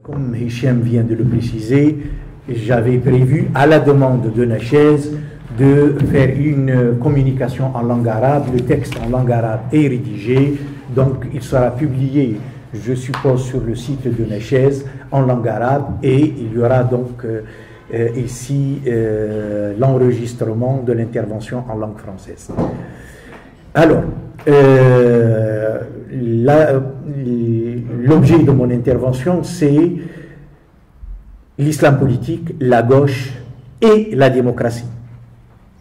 Comme Hicham vient de le préciser, j'avais prévu, à la demande de Nachez, de faire une communication en langue arabe. Le texte en langue arabe est rédigé, donc il sera publié, je suppose, sur le site de Nachez en langue arabe, et il y aura donc ici l'enregistrement de l'intervention en langue française. Alors, l'objet de mon intervention, c'est l'islam politique, la gauche et la démocratie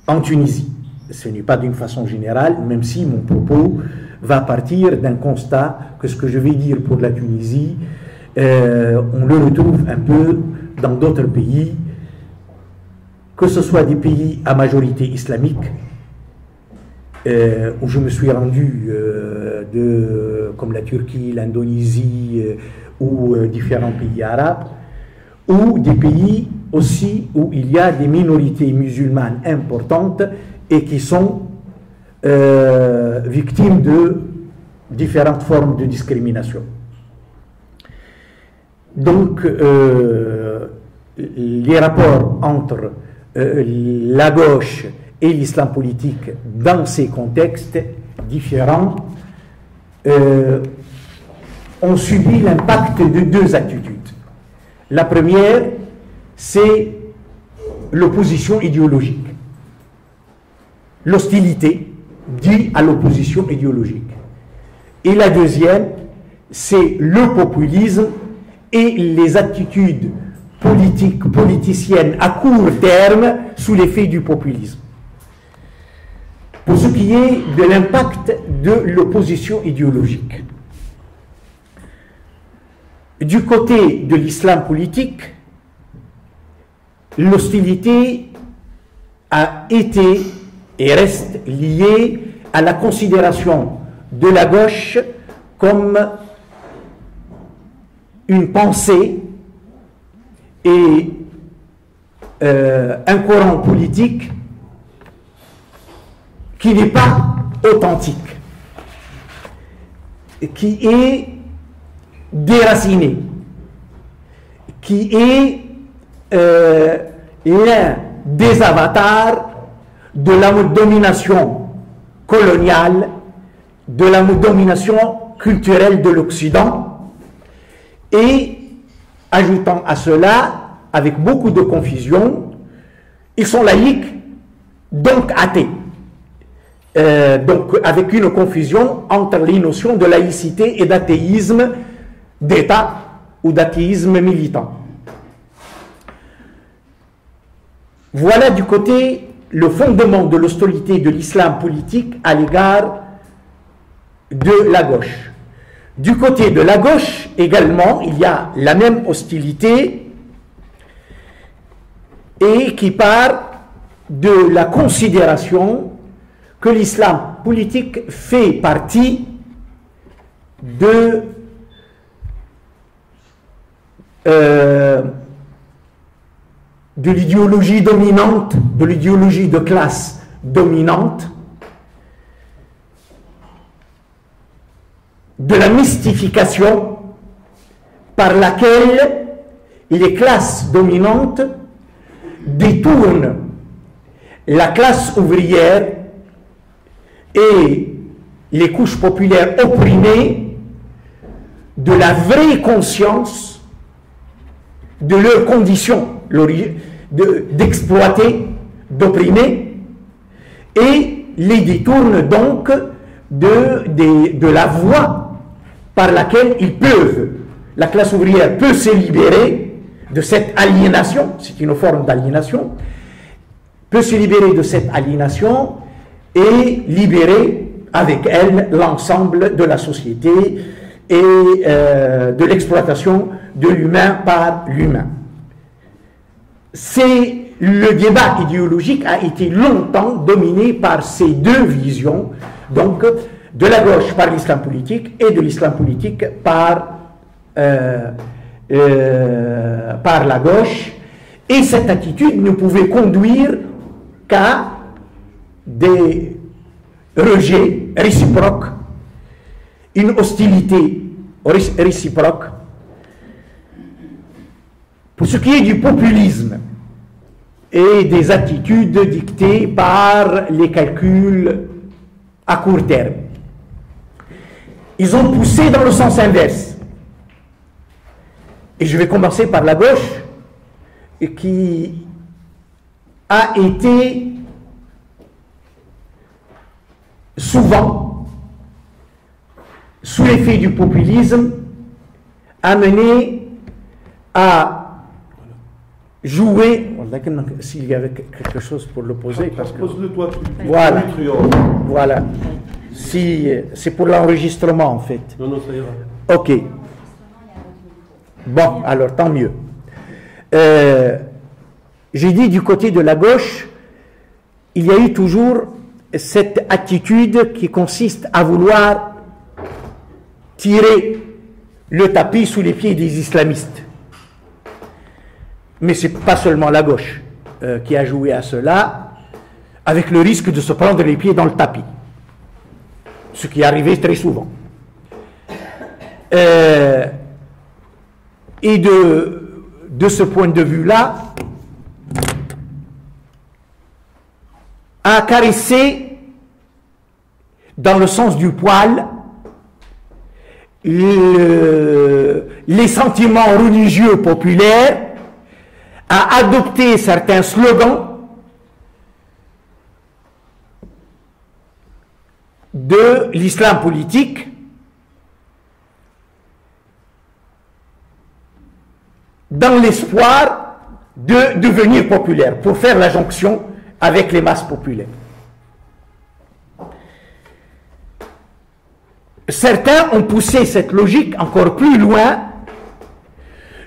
en Tunisie. Ce n'est pas d'une façon générale, même si mon propos va partir d'un constat que ce que je vais dire pour la Tunisie, on le retrouve un peu dans d'autres pays, que ce soit des pays à majorité islamique, où je me suis rendu, comme la Turquie, l'Indonésie ou différents pays arabes, ou des pays aussi où il y a des minorités musulmanes importantes et qui sont victimes de différentes formes de discrimination. Donc, les rapports entre la gauche et l'islam politique dans ces contextes différents ont subi l'impact de deux attitudes. La première, c'est l'opposition idéologique, l'hostilité due à l'opposition idéologique. Et la deuxième, c'est le populisme et les attitudes politiciennes à court terme sous l'effet du populisme. Pour ce qui est de l'impact de l'opposition idéologique, du côté de l'islam politique, l'hostilité a été et reste liée à la considération de la gauche comme une pensée et un courant politique qui n'est pas authentique, qui est déraciné, qui est l'un des avatars de la domination coloniale, de la domination culturelle de l'Occident, et ajoutant à cela, avec beaucoup de confusion, ils sont laïcs, donc athées. Donc avec une confusion entre les notions de laïcité et d'athéisme d'État ou d'athéisme militant. Voilà du côté le fondement de l'hostilité de l'islam politique à l'égard de la gauche. Du côté de la gauche également, il y a la même hostilité et qui part de la considération que l'islam politique fait partie de l'idéologie dominante, de l'idéologie de classe dominante, de la mystification par laquelle les classes dominantes détournent la classe ouvrière et les couches populaires opprimées de la vraie conscience de leurs conditions d'exploiter, d'opprimer, et les détournent donc de la voie par laquelle ils peuvent, la classe ouvrière peut se libérer de cette aliénation, c'est une forme d'aliénation, peut se libérer de cette aliénation et libérer avec elle l'ensemble de la société et de l'exploitation de l'humain par l'humain. Le débat idéologique a été longtemps dominé par ces deux visions, donc de la gauche par l'islam politique et de l'islam politique par la gauche, et cette attitude ne pouvait conduire qu'à des rejets réciproques, une hostilité réciproque Pour ce qui est du populisme et des attitudes dictées par les calculs à court terme, ils ont poussé dans le sens inverse. Et je vais commencer par la gauche, qui a été souvent, sous l'effet du populisme, amené à jouer. S'il y avait quelque chose pour l'opposer, parce que voilà, voilà. Si c'est pour l'enregistrement en fait. Non, non, ça ira. Ok. Bon, alors tant mieux. J'ai dit du côté de la gauche, il y a eu toujours cette attitude qui consiste à vouloir tirer le tapis sous les pieds des islamistes. Mais ce n'est pas seulement la gauche qui a joué à cela, avec le risque de se prendre les pieds dans le tapis, ce qui est arrivé très souvent. Et de ce point de vue-là, a caressé dans le sens du poil les sentiments religieux populaires, a adopté certains slogans de l'islam politique dans l'espoir de devenir populaire, pour faire la jonction avec les masses populaires. Certains ont poussé cette logique encore plus loin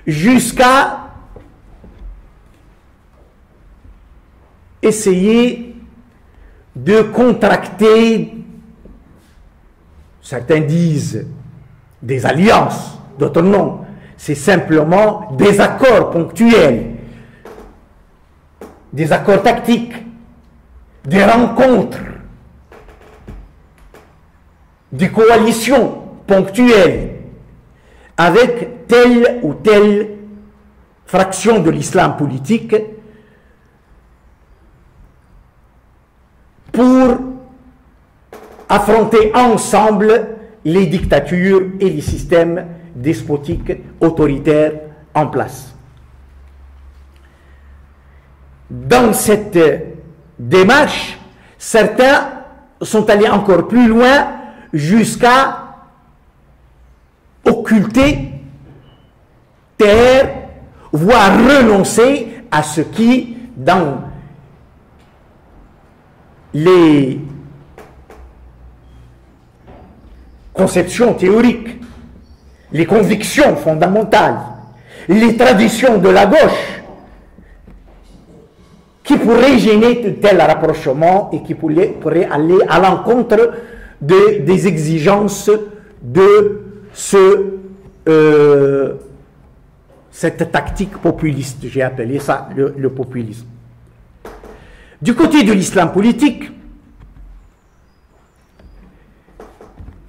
jusqu'à essayer de contracter, certains disent des alliances, d'autres non, c'est simplement des accords ponctuels, des accords tactiques, des rencontres, des coalitions ponctuelles avec telle ou telle fraction de l'islam politique pour affronter ensemble les dictatures et les systèmes despotiques autoritaires en place. Dans cette démarche, certains sont allés encore plus loin jusqu'à occulter, taire, voire renoncer à ce qui, dans les conceptions théoriques, les convictions fondamentales, les traditions de la gauche, qui pourraient gêner de tels rapprochements et qui pourraient aller à l'encontre des exigences de cette tactique populiste. J'ai appelé ça le populisme. Du côté de l'islam politique,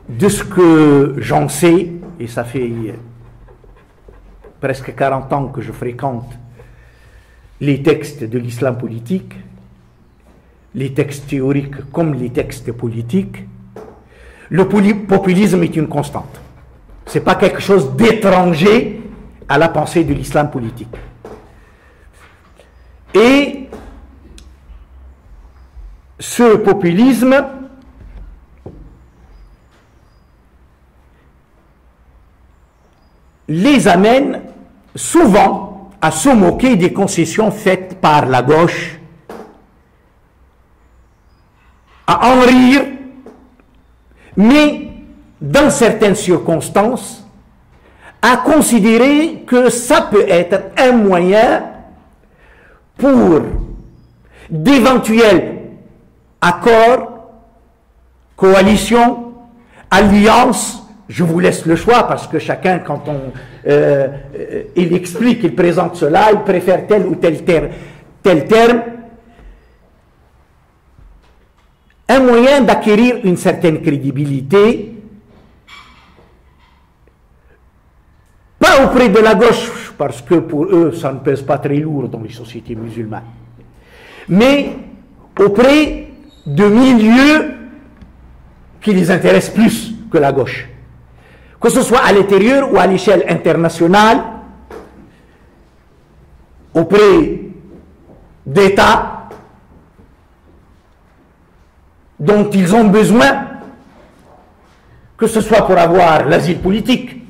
de ce que j'en sais, et ça fait presque 40 ans que je fréquente les textes de l'islam politique, les textes théoriques comme les textes politiques, le populisme est une constante. Ce n'est pas quelque chose d'étranger à la pensée de l'islam politique. Et ce populisme les amène souvent à se moquer des concessions faites par la gauche, à en rire, mais dans certaines circonstances, à considérer que ça peut être un moyen pour d'éventuels accords, coalitions, alliances. Je vous laisse le choix parce que chacun, quand il explique, il présente cela, il préfère tel ou tel terme. Un moyen d'acquérir une certaine crédibilité, pas auprès de la gauche parce que pour eux, ça ne pèse pas très lourd dans les sociétés musulmanes. Mais auprès de milieux qui les intéressent plus que la gauche. Que ce soit à l'intérieur ou à l'échelle internationale, auprès d'États dont ils ont besoin, que ce soit pour avoir l'asile politique,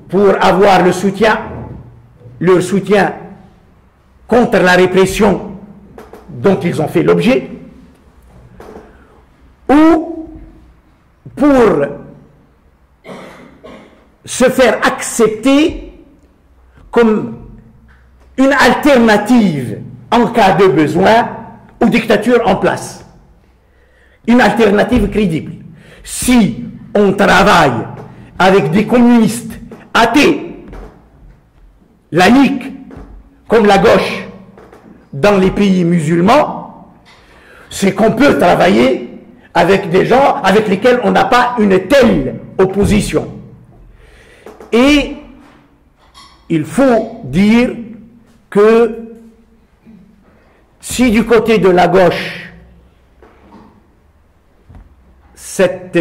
pour avoir le soutien, leur soutien contre la répression dont ils ont fait l'objet, ou pour se faire accepter comme une alternative en cas de besoin aux dictatures en place. Une alternative crédible. Si on travaille avec des communistes athées, laïcs, comme la gauche, dans les pays musulmans, c'est qu'on peut travailler avec des gens avec lesquels on n'a pas une telle opposition. Et il faut dire que si du côté de la gauche, cette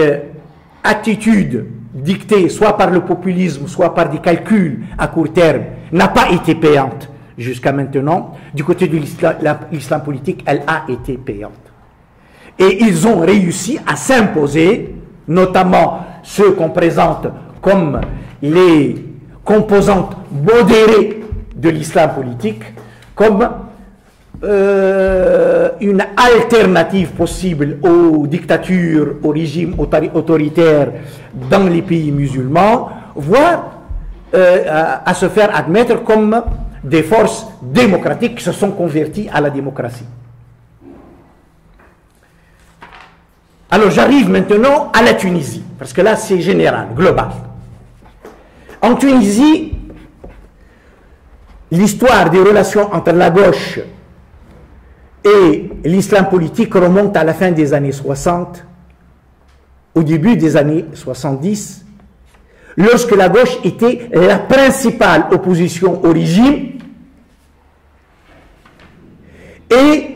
attitude dictée soit par le populisme, soit par des calculs à court terme, n'a pas été payante jusqu'à maintenant, du côté de l'islam politique, elle a été payante. Et ils ont réussi à s'imposer, notamment ceux qu'on présente comme les composantes modérées de l'islam politique, comme une alternative possible aux dictatures, aux régimes autoritaires dans les pays musulmans, voire à se faire admettre comme des forces démocratiques qui se sont converties à la démocratie. Alors j'arrive maintenant à la Tunisie, parce que là c'est général, global. En Tunisie, l'histoire des relations entre la gauche et l'islam politique remonte à la fin des années 60, au début des années 70, lorsque la gauche était la principale opposition au régime et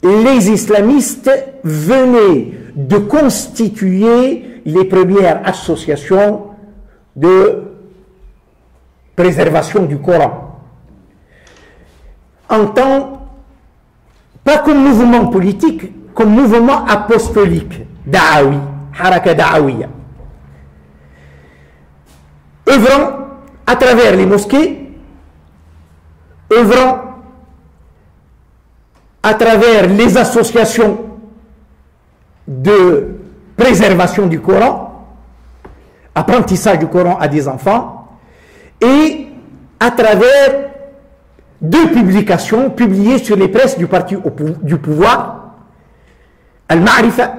les islamistes venaient de constituer les premières associations de préservation du Coran. En tant, pas comme mouvement politique, comme mouvement apostolique, da'awi, haraka da'awiya. Œuvrant à travers les mosquées, œuvrant à travers les associations de préservation du Coran, apprentissage du Coran à des enfants, et à travers deux publications publiées sur les presses du parti du pouvoir, Al-Ma'rifa,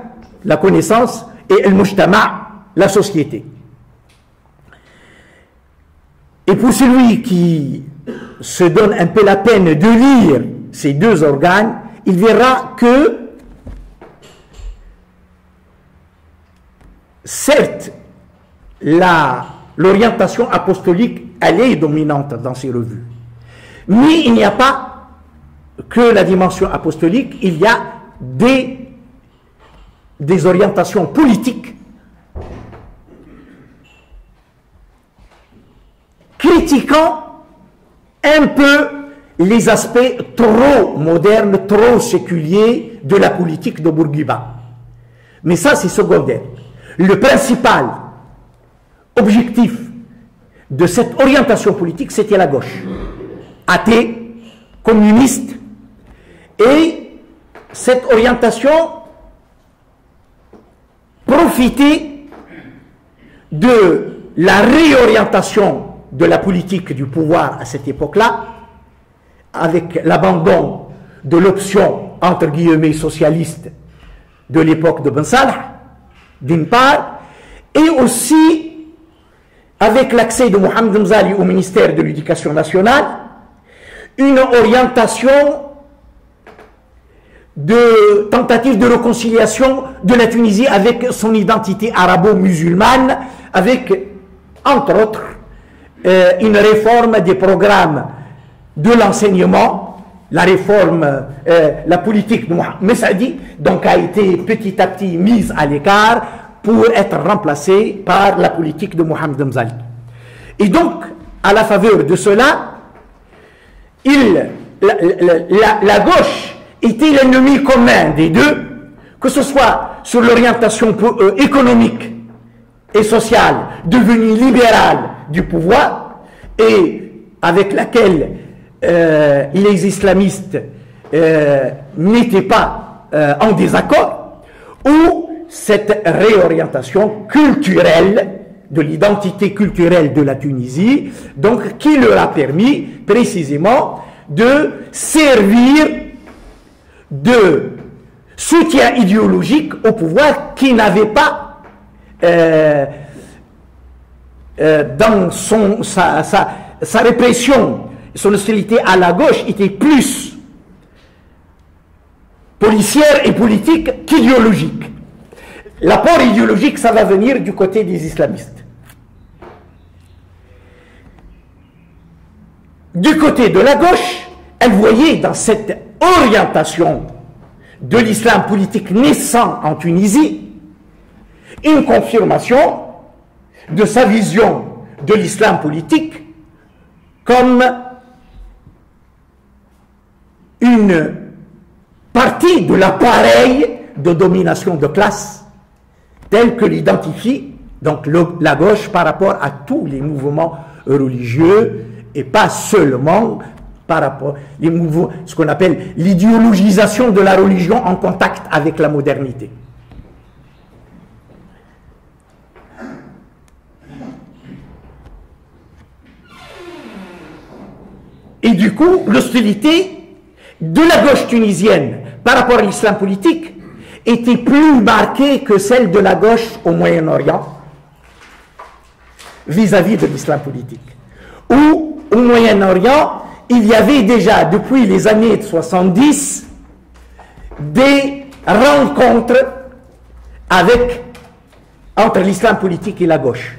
la connaissance, et Al-Mujtama', la société. Et pour celui qui se donne un peu la peine de lire ces deux organes, il verra que, certes, l'orientation apostolique, elle est dominante dans ces revues. Mais il n'y a pas que la dimension apostolique, il y a des orientations politiques critiquant un peu les aspects trop modernes, trop séculiers de la politique de Bourguiba. Mais ça, c'est secondaire. Le principal objectif de cette orientation politique, c'était la gauche. Athée, communiste, et cette orientation profitait de la réorientation de la politique du pouvoir à cette époque-là, avec l'abandon de l'option entre guillemets socialiste de l'époque de Ben Salah, d'une part, et aussi avec l'accès de Mohamed Mzali au ministère de l'Éducation nationale, une orientation de tentative de réconciliation de la Tunisie avec son identité arabo-musulmane, avec, entre autres, une réforme des programmes de l'enseignement, la réforme, la politique de Mohamed Messaoudi, donc a été petit à petit mise à l'écart pour être remplacée par la politique de Mohamed Mzali. Et donc, à la faveur de cela, la gauche était l'ennemi commun des deux, que ce soit sur l'orientation économique et sociale devenue libérale du pouvoir et avec laquelle les islamistes n'étaient pas en désaccord, ou cette réorientation culturelle de l'identité culturelle de la Tunisie, donc qui leur a permis précisément de servir de soutien idéologique au pouvoir qui n'avait pas dans sa répression, son hostilité à la gauche était plus policière et politique qu'idéologique. L'apport idéologique, ça va venir du côté des islamistes. Du côté de la gauche, elle voyait dans cette orientation de l'islam politique naissant en Tunisie une confirmation de sa vision de l'islam politique comme une partie de l'appareil de domination de classe tel que l'identifie donc la gauche par rapport à tous les mouvements religieux et pas seulement par rapport les mouvements, ce qu'on appelle l'idéologisation de la religion en contact avec la modernité. Et du coup, l'hostilité de la gauche tunisienne par rapport à l'islam politique était plus marquée que celle de la gauche au Moyen-Orient vis-à-vis de l'islam politique. Où, au Moyen-Orient, il y avait déjà, depuis les années 70, des rencontres entre l'islam politique et la gauche.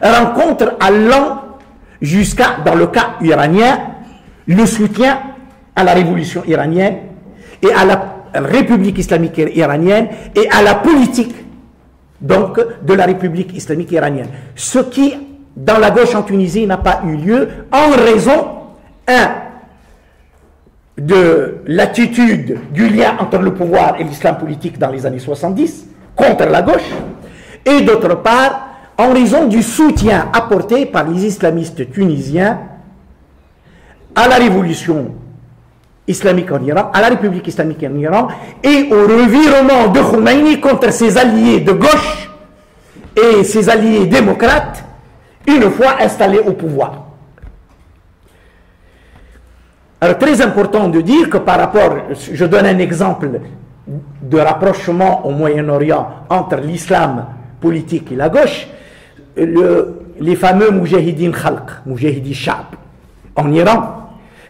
Rencontres allant jusqu'à, dans le cas iranien, le soutien à la révolution iranienne et à la République islamique iranienne et à la politique donc de la République islamique iranienne. Ce qui, dans la gauche en Tunisie, n'a pas eu lieu en raison, de l'attitude du lien entre le pouvoir et l'islam politique dans les années 70 contre la gauche, et d'autre part, en raison du soutien apporté par les islamistes tunisiens à la révolution islamique en Iran, à la République islamique en Iran, et au revirement de Khomeini contre ses alliés de gauche et ses alliés démocrates, une fois installés au pouvoir. Alors, très important de dire que par rapport, je donne un exemple de rapprochement au Moyen-Orient entre l'islam politique et la gauche, les fameux Moujahidin Khalq, Moujahidi Sha'b, en Iran,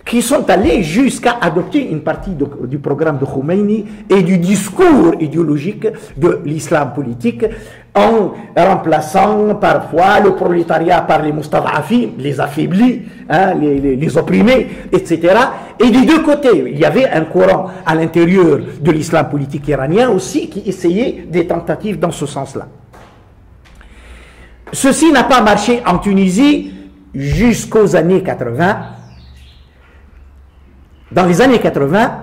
qui sont allés jusqu'à adopter une partie du programme de Khomeini et du discours idéologique de l'islam politique en remplaçant parfois le prolétariat par les mustad'afis, les affaiblis, hein, les opprimés, etc. Et des deux côtés, il y avait un courant à l'intérieur de l'islam politique iranien aussi qui essayait des tentatives dans ce sens-là. Ceci n'a pas marché en Tunisie jusqu'aux années 80. Dans les années 80,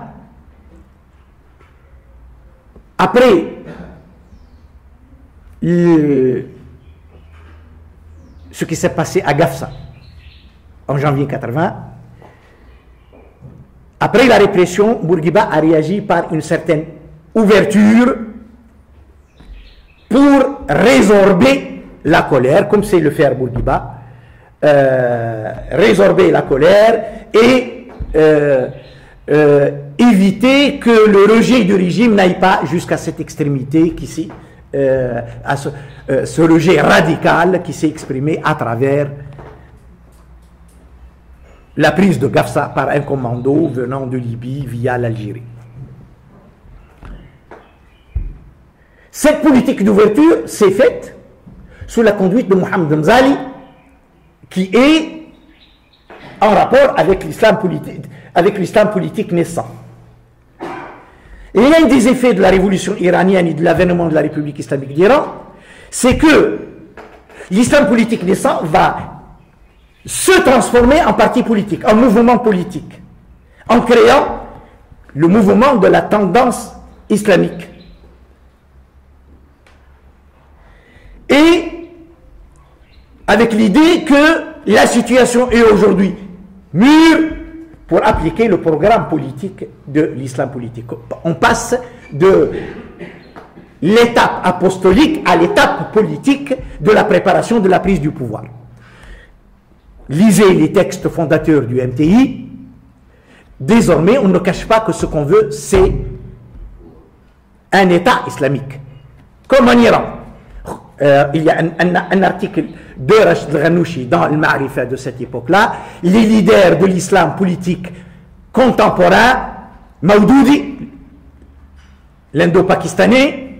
après ce qui s'est passé à Gafsa en janvier 80, après la répression, Bourguiba a réagi par une certaine ouverture pour résorber la colère, comme c'est le faire Bourguiba, résorber la colère et éviter que le rejet du régime n'aille pas jusqu'à cette extrémité qui à ce rejet radical qui s'est exprimé à travers la prise de Gafsa par un commando venant de Libye via l'Algérie. Cette politique d'ouverture s'est faite sous la conduite de Mohamed Mzali, qui est en rapport avec l'islam politique naissant. Et l'un des effets de la révolution iranienne et de l'avènement de la République islamique d'Iran, c'est que l'islam politique naissant va se transformer en parti politique, en mouvement politique, en créant le mouvement de la tendance islamique. Et avec l'idée que la situation est aujourd'hui mûre pour appliquer le programme politique de l'islam politique. On passe de l'étape apostolique à l'étape politique de la préparation de la prise du pouvoir. Lisez les textes fondateurs du MTI. Désormais, on ne cache pas que ce qu'on veut, c'est un État islamique. Comme en Iran. Il y a un article de Rachid Ghanouchi dans le Ma'rifa de cette époque-là. Les leaders de l'islam politique contemporain, Maudoudi, l'indo-pakistanais,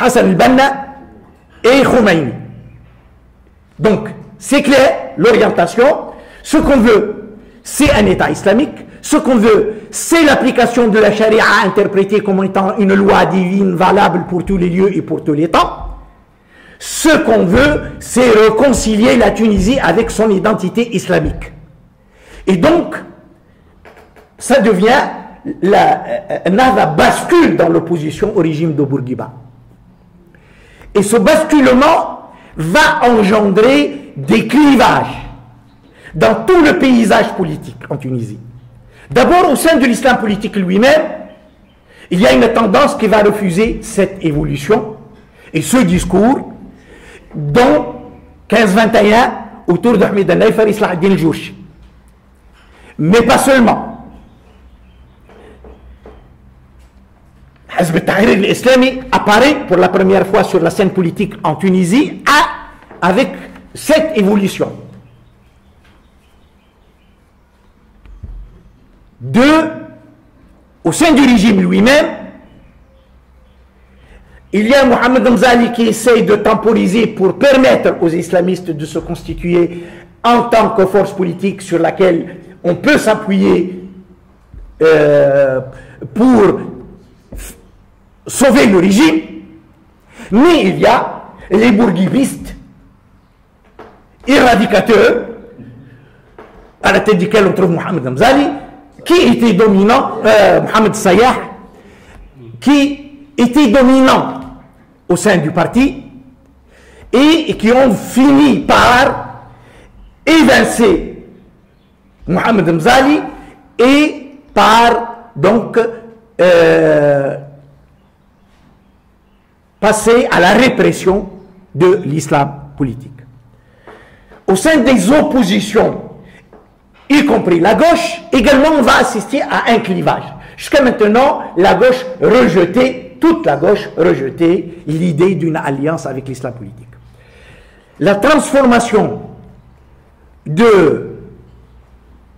Hassan al-Banna et Khomeini. Donc, c'est clair, l'orientation. Ce qu'on veut, c'est un État islamique. Ce qu'on veut, c'est l'application de la charia interprétée comme étant une loi divine valable pour tous les lieux et pour tous les temps. Ce qu'on veut, c'est réconcilier la Tunisie avec son identité islamique. Et donc, ça devient la bascule dans l'opposition au régime de Bourguiba. Et ce basculement va engendrer des clivages dans tout le paysage politique en Tunisie. D'abord, au sein de l'islam politique lui-même, il y a une tendance qui va refuser cette évolution et ce discours, dont 1521 autour d'Ahmed al-Naïfar Islah al-Din al-Jourchi. Mais pas seulement. Hizb al-Tahrir al-Islami apparaît pour la première fois sur la scène politique en Tunisie avec cette évolution. Au sein du régime lui-même, il y a Mohamed Mzali qui essaye de temporiser pour permettre aux islamistes de se constituer en tant que force politique sur laquelle on peut s'appuyer pour sauver le régime. Mais il y a les bourguibistes éradicateurs, à la tête duquel on trouve Mohamed Mzali, qui était dominant, Mohamed Sayah, qui était dominant au sein du parti et qui ont fini par évincer Mohamed Mzali et par donc passer à la répression de l'islam politique. Au sein des oppositions, y compris la gauche, également on va assister à un clivage. Jusqu'à maintenant, la gauche rejetait, toute la gauche rejetait l'idée d'une alliance avec l'islam politique. La transformation de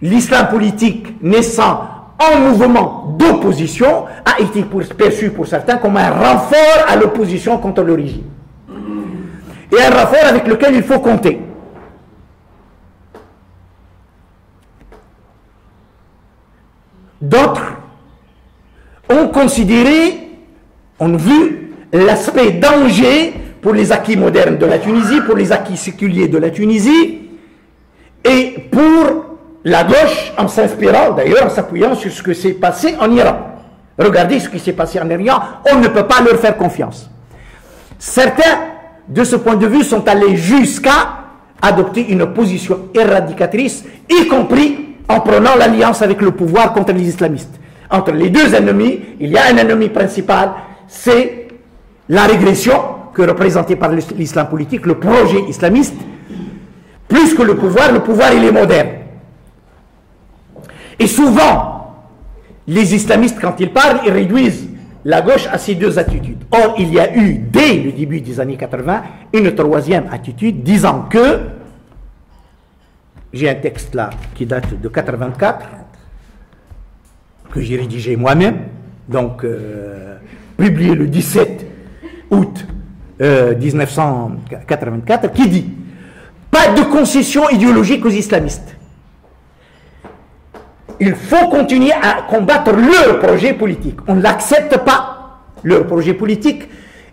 l'islam politique naissant en mouvement d'opposition a été perçue pour certains comme un renfort à l'opposition contre le régime. Et un renfort avec lequel il faut compter. D'autres ont considéré, ont vu l'aspect danger pour les acquis modernes de la Tunisie, pour les acquis séculiers de la Tunisie, et pour la gauche, en s'inspirant d'ailleurs, en s'appuyant sur ce que s'est passé en Iran. Regardez ce qui s'est passé en Iran, on ne peut pas leur faire confiance. Certains, de ce point de vue, sont allés jusqu'à adopter une position éradicatrice, y compris en prenant l'alliance avec le pouvoir contre les islamistes. Entre les deux ennemis, il y a un ennemi principal, c'est la régression que représentait par l'islam politique, le projet islamiste. Plus que le pouvoir il est moderne. Et souvent, les islamistes, quand ils parlent, ils réduisent la gauche à ces deux attitudes. Or, il y a eu, dès le début des années 80, une troisième attitude disant que, j'ai un texte là qui date de 84, que j'ai rédigé moi-même, donc publié le 17 août 1984, qui dit: Pas de concession idéologique aux islamistes. Il faut continuer à combattre leur projet politique. On ne l'accepte pas. Leur projet politique,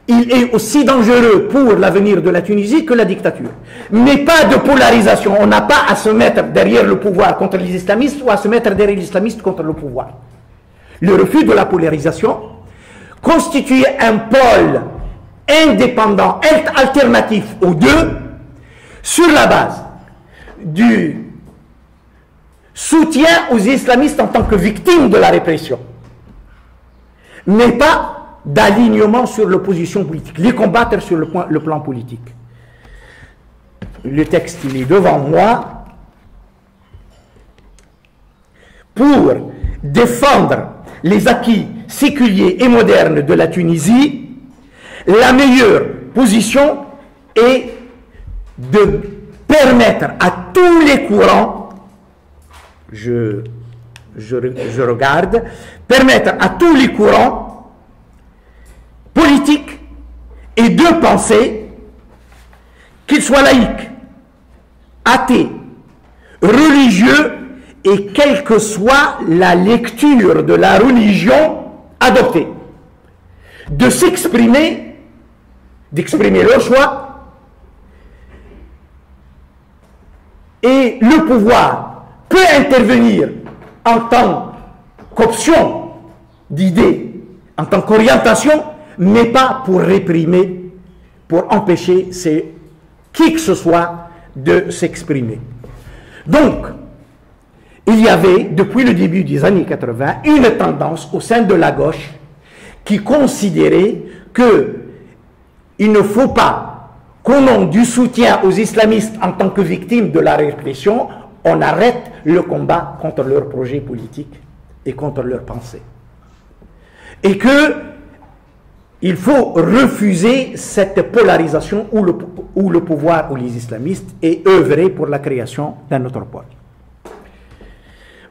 il est aussi dangereux pour l'avenir de la Tunisie que la dictature. Mais pas de polarisation. On n'a pas à se mettre derrière le pouvoir contre les islamistes ou à se mettre derrière les islamistes contre le pouvoir. Le refus de la polarisation constitue un pôle indépendant, alternatif aux deux, sur la base du soutien aux islamistes en tant que victimes de la répression, mais pas d'alignement sur l'opposition politique, les combattre sur le plan politique. Le texte, il est devant moi. Pour défendre les acquis séculiers et modernes de la Tunisie, la meilleure position est de permettre à tous les courants, je regarde, permettre à tous les courants politiques et de pensée, qu'ils soient laïcs, athées, religieux, et quelle que soit la lecture de la religion adoptée, de s'exprimer, d'exprimer leur choix, et le pouvoir peut intervenir en tant qu'option d'idée, en tant qu'orientation, mais pas pour réprimer, pour empêcher qui que ce soit de s'exprimer. Donc, il y avait, depuis le début des années 80, une tendance au sein de la gauche qui considérait qu'il ne faut pas, qu'au nom du soutien aux islamistes en tant que victimes de la répression, on arrête le combat contre leurs projets politiques et contre leurs pensées. Et qu'il faut refuser cette polarisation où le pouvoir ou les islamistes et œuvrer pour la création d'un autre pôle.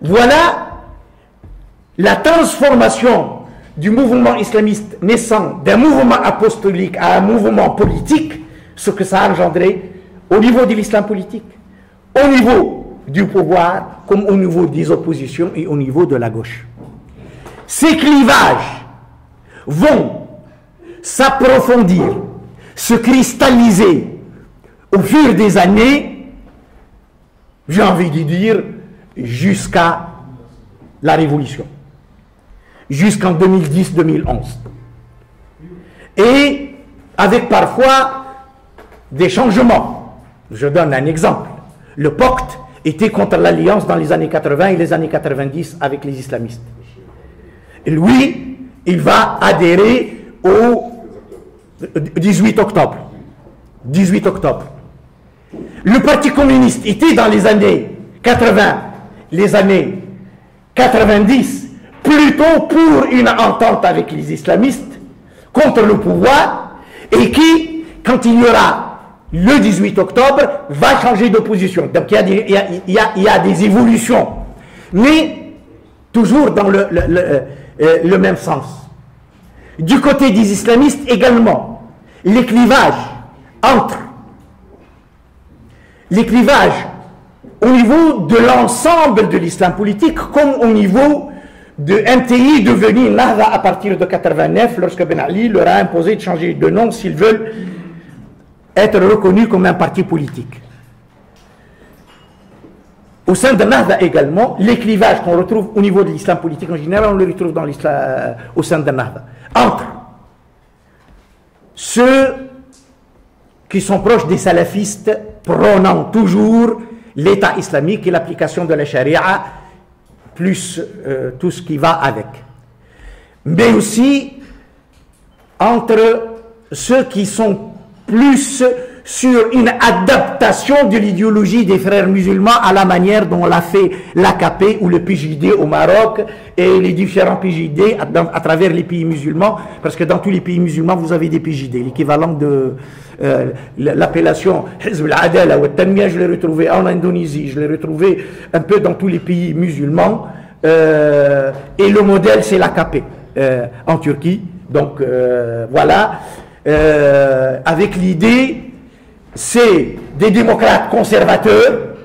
Voilà la transformation du mouvement islamiste naissant d'un mouvement apostolique à un mouvement politique, ce que ça a engendré au niveau de l'islam politique, au niveau du pouvoir, comme au niveau des oppositions et au niveau de la gauche. Ces clivages vont s'approfondir, se cristalliser au fur des années, j'ai envie de dire, jusqu'à la Révolution, jusqu'en 2010-2011. Et avec parfois des changements. Je donne un exemple. Le pacte était contre l'alliance dans les années 80 et les années 90 avec les islamistes. Et lui, il va adhérer au 18 octobre. 18 octobre. Le Parti communiste était dans les années 80, les années 90, plutôt pour une entente avec les islamistes contre le pouvoir, et qui, quand il y aura le 18 octobre, va changer de position. Donc il y a des évolutions, mais toujours dans le même sens. Du côté des islamistes également, les clivages au niveau de l'ensemble de l'islam politique, comme au niveau de MTI devenu Nahda à partir de 89, lorsque Ben Ali leur a imposé de changer de nom s'ils veulent être reconnus comme un parti politique. Au sein de Nahda également, les clivages qu'on retrouve au niveau de l'islam politique en général, on les retrouve au sein de Nahda. Entre ceux qui sont proches des salafistes, prônant toujours l'État islamique et l'application de la charia, plus tout ce qui va avec. Mais aussi entre ceux qui sont plus sur une adaptation de l'idéologie des frères musulmans à la manière dont l'a fait l'AKP ou le PJD au Maroc et les différents PJD à travers les pays musulmans, parce que dans tous les pays musulmans vous avez des PJD, l'équivalent de l'appellation Hizb al-Adala ou al-Tanmiya, je l'ai retrouvé en Indonésie, je l'ai retrouvé un peu dans tous les pays musulmans, et le modèle c'est l'AKP en Turquie. Donc voilà, avec l'idée c'est des démocrates conservateurs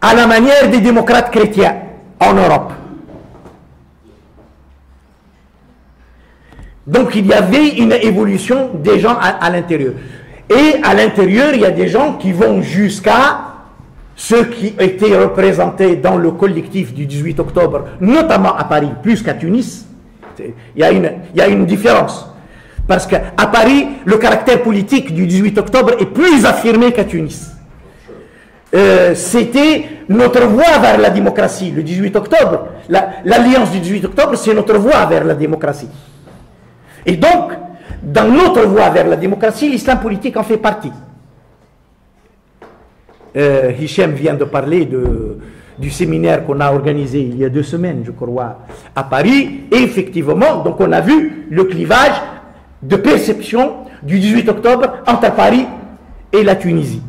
à la manière des démocrates chrétiens en Europe. Donc il y avait une évolution des gens à l'intérieur. Et à l'intérieur, il y a des gens qui vont jusqu'à ceux qui étaient représentés dans le collectif du 18 octobre, notamment à Paris, plus qu'à Tunis. Il y a une différence. Parce qu'à Paris, le caractère politique du 18 octobre est plus affirmé qu'à Tunis. C'était notre voie vers la démocratie. Le 18 octobre, l'alliance du 18 octobre, c'est notre voie vers la démocratie. Et donc, dans notre voie vers la démocratie, l'islam politique en fait partie. Hichem vient de parler du séminaire qu'on a organisé il y a 2 semaines, je crois, à Paris. Et effectivement, donc on a vu le clivage de perception du 18 octobre entre Paris et la Tunisie.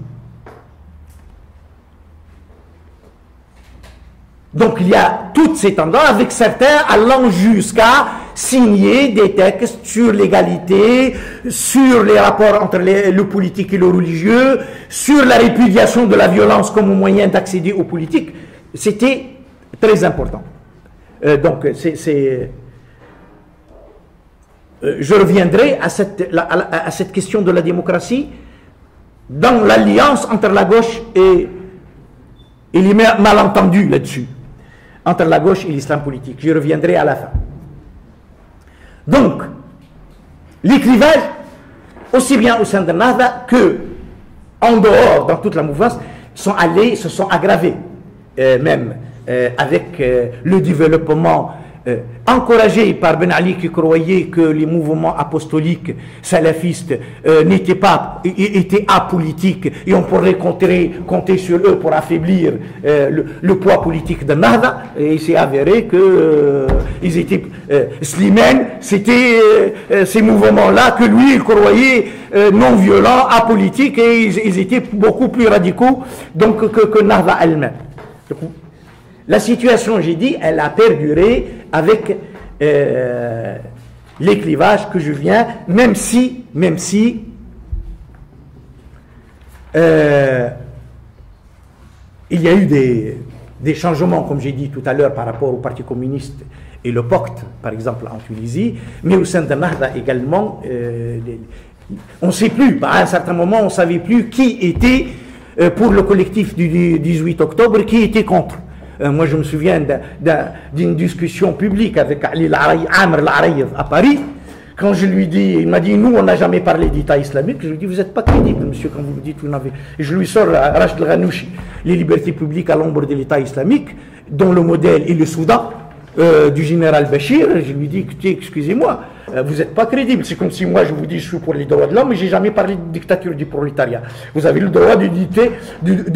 Donc il y a toutes ces tendances, avec certains allant jusqu'à signer des textes sur l'égalité, sur les rapports entre le politique et le religieux, sur la répudiation de la violence comme moyen d'accéder aux politiques. C'était très important. Donc je reviendrai à cette question de la démocratie dans l'alliance entre la gauche et les malentendus là-dessus, entre la gauche et l'islam politique. J'y reviendrai à la fin. Donc, les clivages, aussi bien au sein de Nahda que en dehors, dans toute la mouvance, se sont aggravés, même avec le développement encouragé par Ben Ali, qui croyait que les mouvements apostoliques salafistes étaient apolitiques et on pourrait compter sur eux pour affaiblir le poids politique de Nahda. Et il s'est avéré que ils étaient Slimane, c'était ces mouvements-là que lui il croyait non violents, apolitiques, et ils étaient beaucoup plus radicaux donc que Nahda elle-même. La situation, j'ai dit, elle a perduré avec les clivages que je viens, même si il y a eu des changements, comme j'ai dit tout à l'heure, par rapport au Parti communiste et le POCT, par exemple, en Tunisie, mais au sein de Nahda également, on ne sait plus, à un certain moment, on ne savait plus qui était pour le collectif du 18 octobre, qui était contre. Moi, je me souviens d'une discussion publique avec Ali Amr Al-Araïev à Paris. Quand je lui dis, il m'a dit, nous, on n'a jamais parlé d'État islamique. Je lui dis, vous n'êtes pas crédible, monsieur, quand vous me dites, vous n'avez. Et je lui sors Rachid Al-Ghanouchi, les libertés publiques à l'ombre de l'État islamique, dont le modèle est le Soudan, du général Bachir. Je lui dis, écoutez, excusez-moi, vous n'êtes pas crédible. C'est comme si moi, je vous dis, je suis pour les droits de l'homme, mais je n'ai jamais parlé de dictature du prolétariat. Vous avez le droit de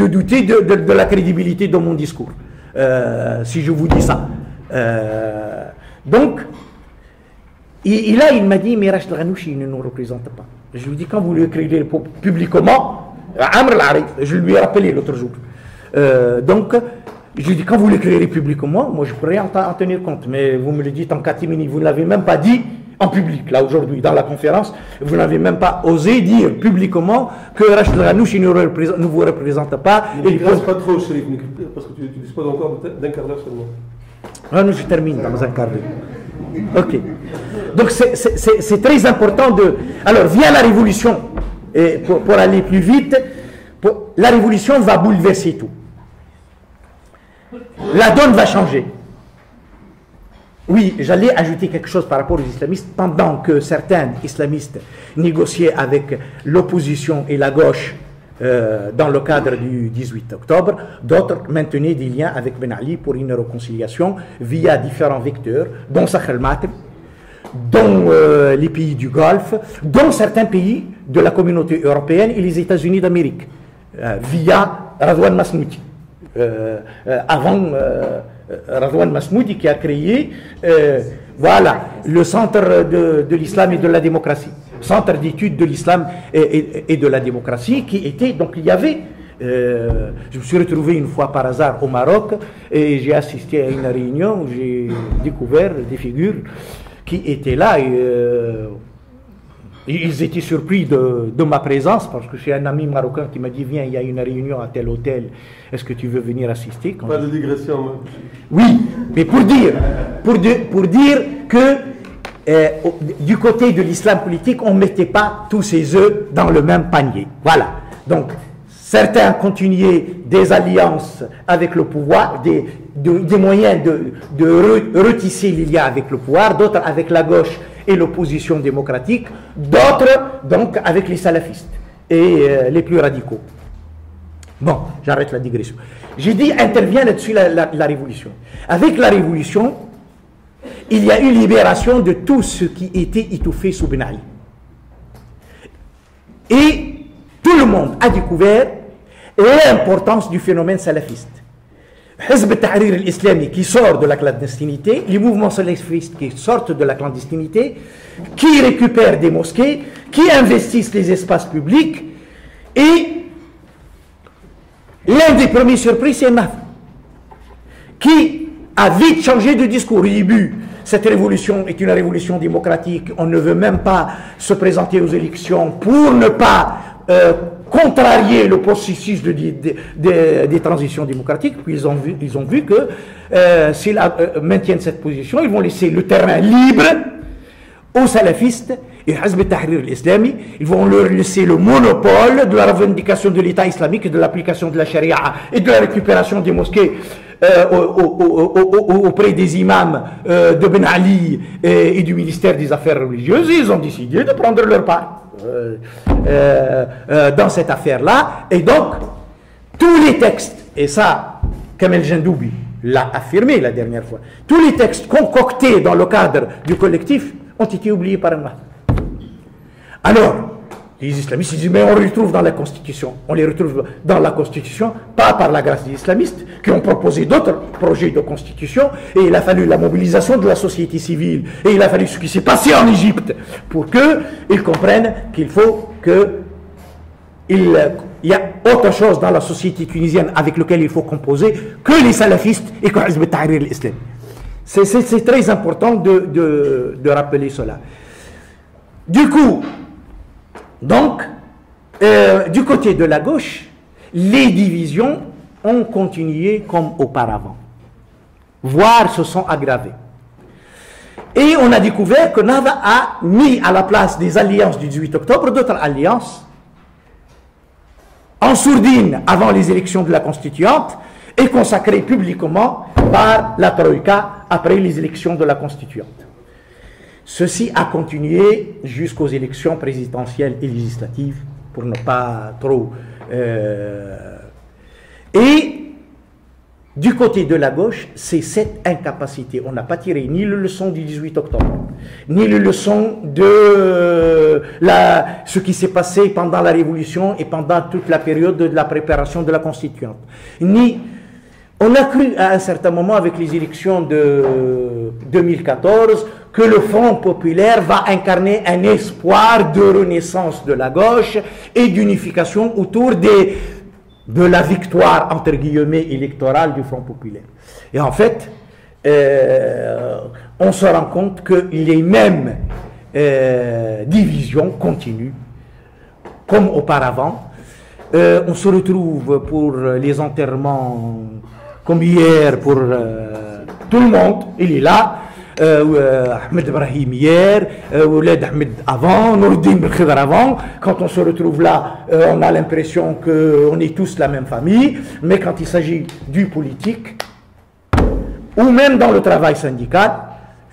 douter de la crédibilité de mon discours. Si je vous dis ça. Donc, et là, il m'a dit, mais Rachid Al-Ghanouchi, il ne nous représente pas. Je lui dis, quand vous l'écrivez publiquement, Amr Al-Araïev, je lui ai rappelé l'autre jour. Donc, je lui dis, quand vous l'écrirez publiquement, moi, je pourrais en tenir compte. Mais vous me le dites en catimini, vous ne l'avez même pas dit en public, là, aujourd'hui, dans la conférence. Vous n'avez même pas osé dire publiquement que Rachid Al-Ghanouchi ne vous représente pas. Ne grâce pas trop, Chérif, parce que tu disposes encore d'un quart d'heure seulement. Ah non, je termine dans un quart d'heure. Ok. Donc, c'est très important de... Alors, via la révolution, et pour aller plus vite, la révolution va bouleverser tout. La donne va changer. Oui, j'allais ajouter quelque chose par rapport aux islamistes. Pendant que certains islamistes négociaient avec l'opposition et la gauche dans le cadre du 18 octobre, d'autres maintenaient des liens avec Ben Ali pour une réconciliation via différents vecteurs, dont Sakhr al-Matr, dont les pays du Golfe, dont certains pays de la communauté européenne et les États-Unis d'Amérique, via Radwan Masmoudi. Avant Radwan Masmoudi qui a créé le centre de l'islam et de la démocratie, centre d'études de l'islam et de la démocratie, qui était, donc il y avait, je me suis retrouvé une fois par hasard au Maroc et j'ai assisté à une réunion où j'ai découvert des figures qui étaient là et Ils étaient surpris de ma présence parce que j'ai un ami marocain qui m'a dit viens, il y a une réunion à tel hôtel, est-ce que tu veux venir assister? Pas de digression. Oui, mais pour dire que du côté de l'islam politique, on ne mettait pas tous ses œufs dans le même panier. Voilà. Donc, certains continuaient des alliances avec le pouvoir, des moyens de retisser les liens avec le pouvoir, d'autres avec la gauche et l'opposition démocratique, d'autres donc avec les salafistes et les plus radicaux. Bon, j'arrête la digression. J'ai dit, intervient là-dessus la révolution. Avec la révolution, il y a eu libération de tout ce qui était étouffé sous Ben Ali. Et tout le monde a découvert l'importance du phénomène salafiste. Hizb al-Tahrir al-Islami qui sort de la clandestinité, les mouvements salafistes qui sortent de la clandestinité, qui récupèrent des mosquées, qui investissent les espaces publics, et l'un des premiers surprises, c'est Mahfouz, qui a vite changé de discours. Au début, cette révolution est une révolution démocratique, on ne veut même pas se présenter aux élections pour ne pas contrarier le processus des transitions démocratiques. Puis ils ont vu que s'ils maintiennent cette position, ils vont laisser le terrain libre aux salafistes et Hizb al-Tahrir al-Islami. Ils vont leur laisser le monopole de la revendication de l'État islamique, de l'application de la charia et de la récupération des mosquées auprès des imams de Ben Ali et du ministère des Affaires religieuses. Ils ont décidé de prendre leur part dans cette affaire-là. Et donc, tous les textes, et ça, Kamel Jendoubi l'a affirmé la dernière fois, tous les textes concoctés dans le cadre du collectif ont été oubliés par Allah. Alors, les islamistes disent, mais on les retrouve dans la Constitution. On les retrouve dans la Constitution, pas par la grâce des islamistes, qui ont proposé d'autres projets de Constitution, et il a fallu la mobilisation de la société civile, et il a fallu ce qui s'est passé en Égypte, pour qu'ils comprennent qu'il faut il y a autre chose dans la société tunisienne avec laquelle il faut composer que les salafistes et que Hizb al-Tahrir al-Islami. C'est très important de rappeler cela. Du coup, donc, du côté de la gauche, les divisions ont continué comme auparavant, voire se sont aggravées. Et on a découvert que Nava a mis à la place des alliances du 18 octobre d'autres alliances en sourdine avant les élections de la Constituante et consacrées publiquement par la Troïka après les élections de la Constituante. Ceci a continué jusqu'aux élections présidentielles et législatives, pour ne pas trop... Et du côté de la gauche, c'est cette incapacité. On n'a pas tiré ni les leçons du 18 octobre, ni les leçons de ce qui s'est passé pendant la Révolution et pendant toute la période de la préparation de la Constituante. On a cru à un certain moment avec les élections de 2014 que le Front populaire va incarner un espoir de renaissance de la gauche et d'unification autour de la victoire, entre guillemets, électorale du Front populaire. Et en fait, on se rend compte que les mêmes divisions continuent, comme auparavant. On se retrouve pour les enterrements, comme hier, pour tout le monde, il est là. Ahmed Ibrahim hier, Ouled Ahmed avant, Noureddin Belkhidr avant. Quand on se retrouve là, on a l'impression qu'on est tous la même famille, mais quand il s'agit du politique, ou même dans le travail syndical,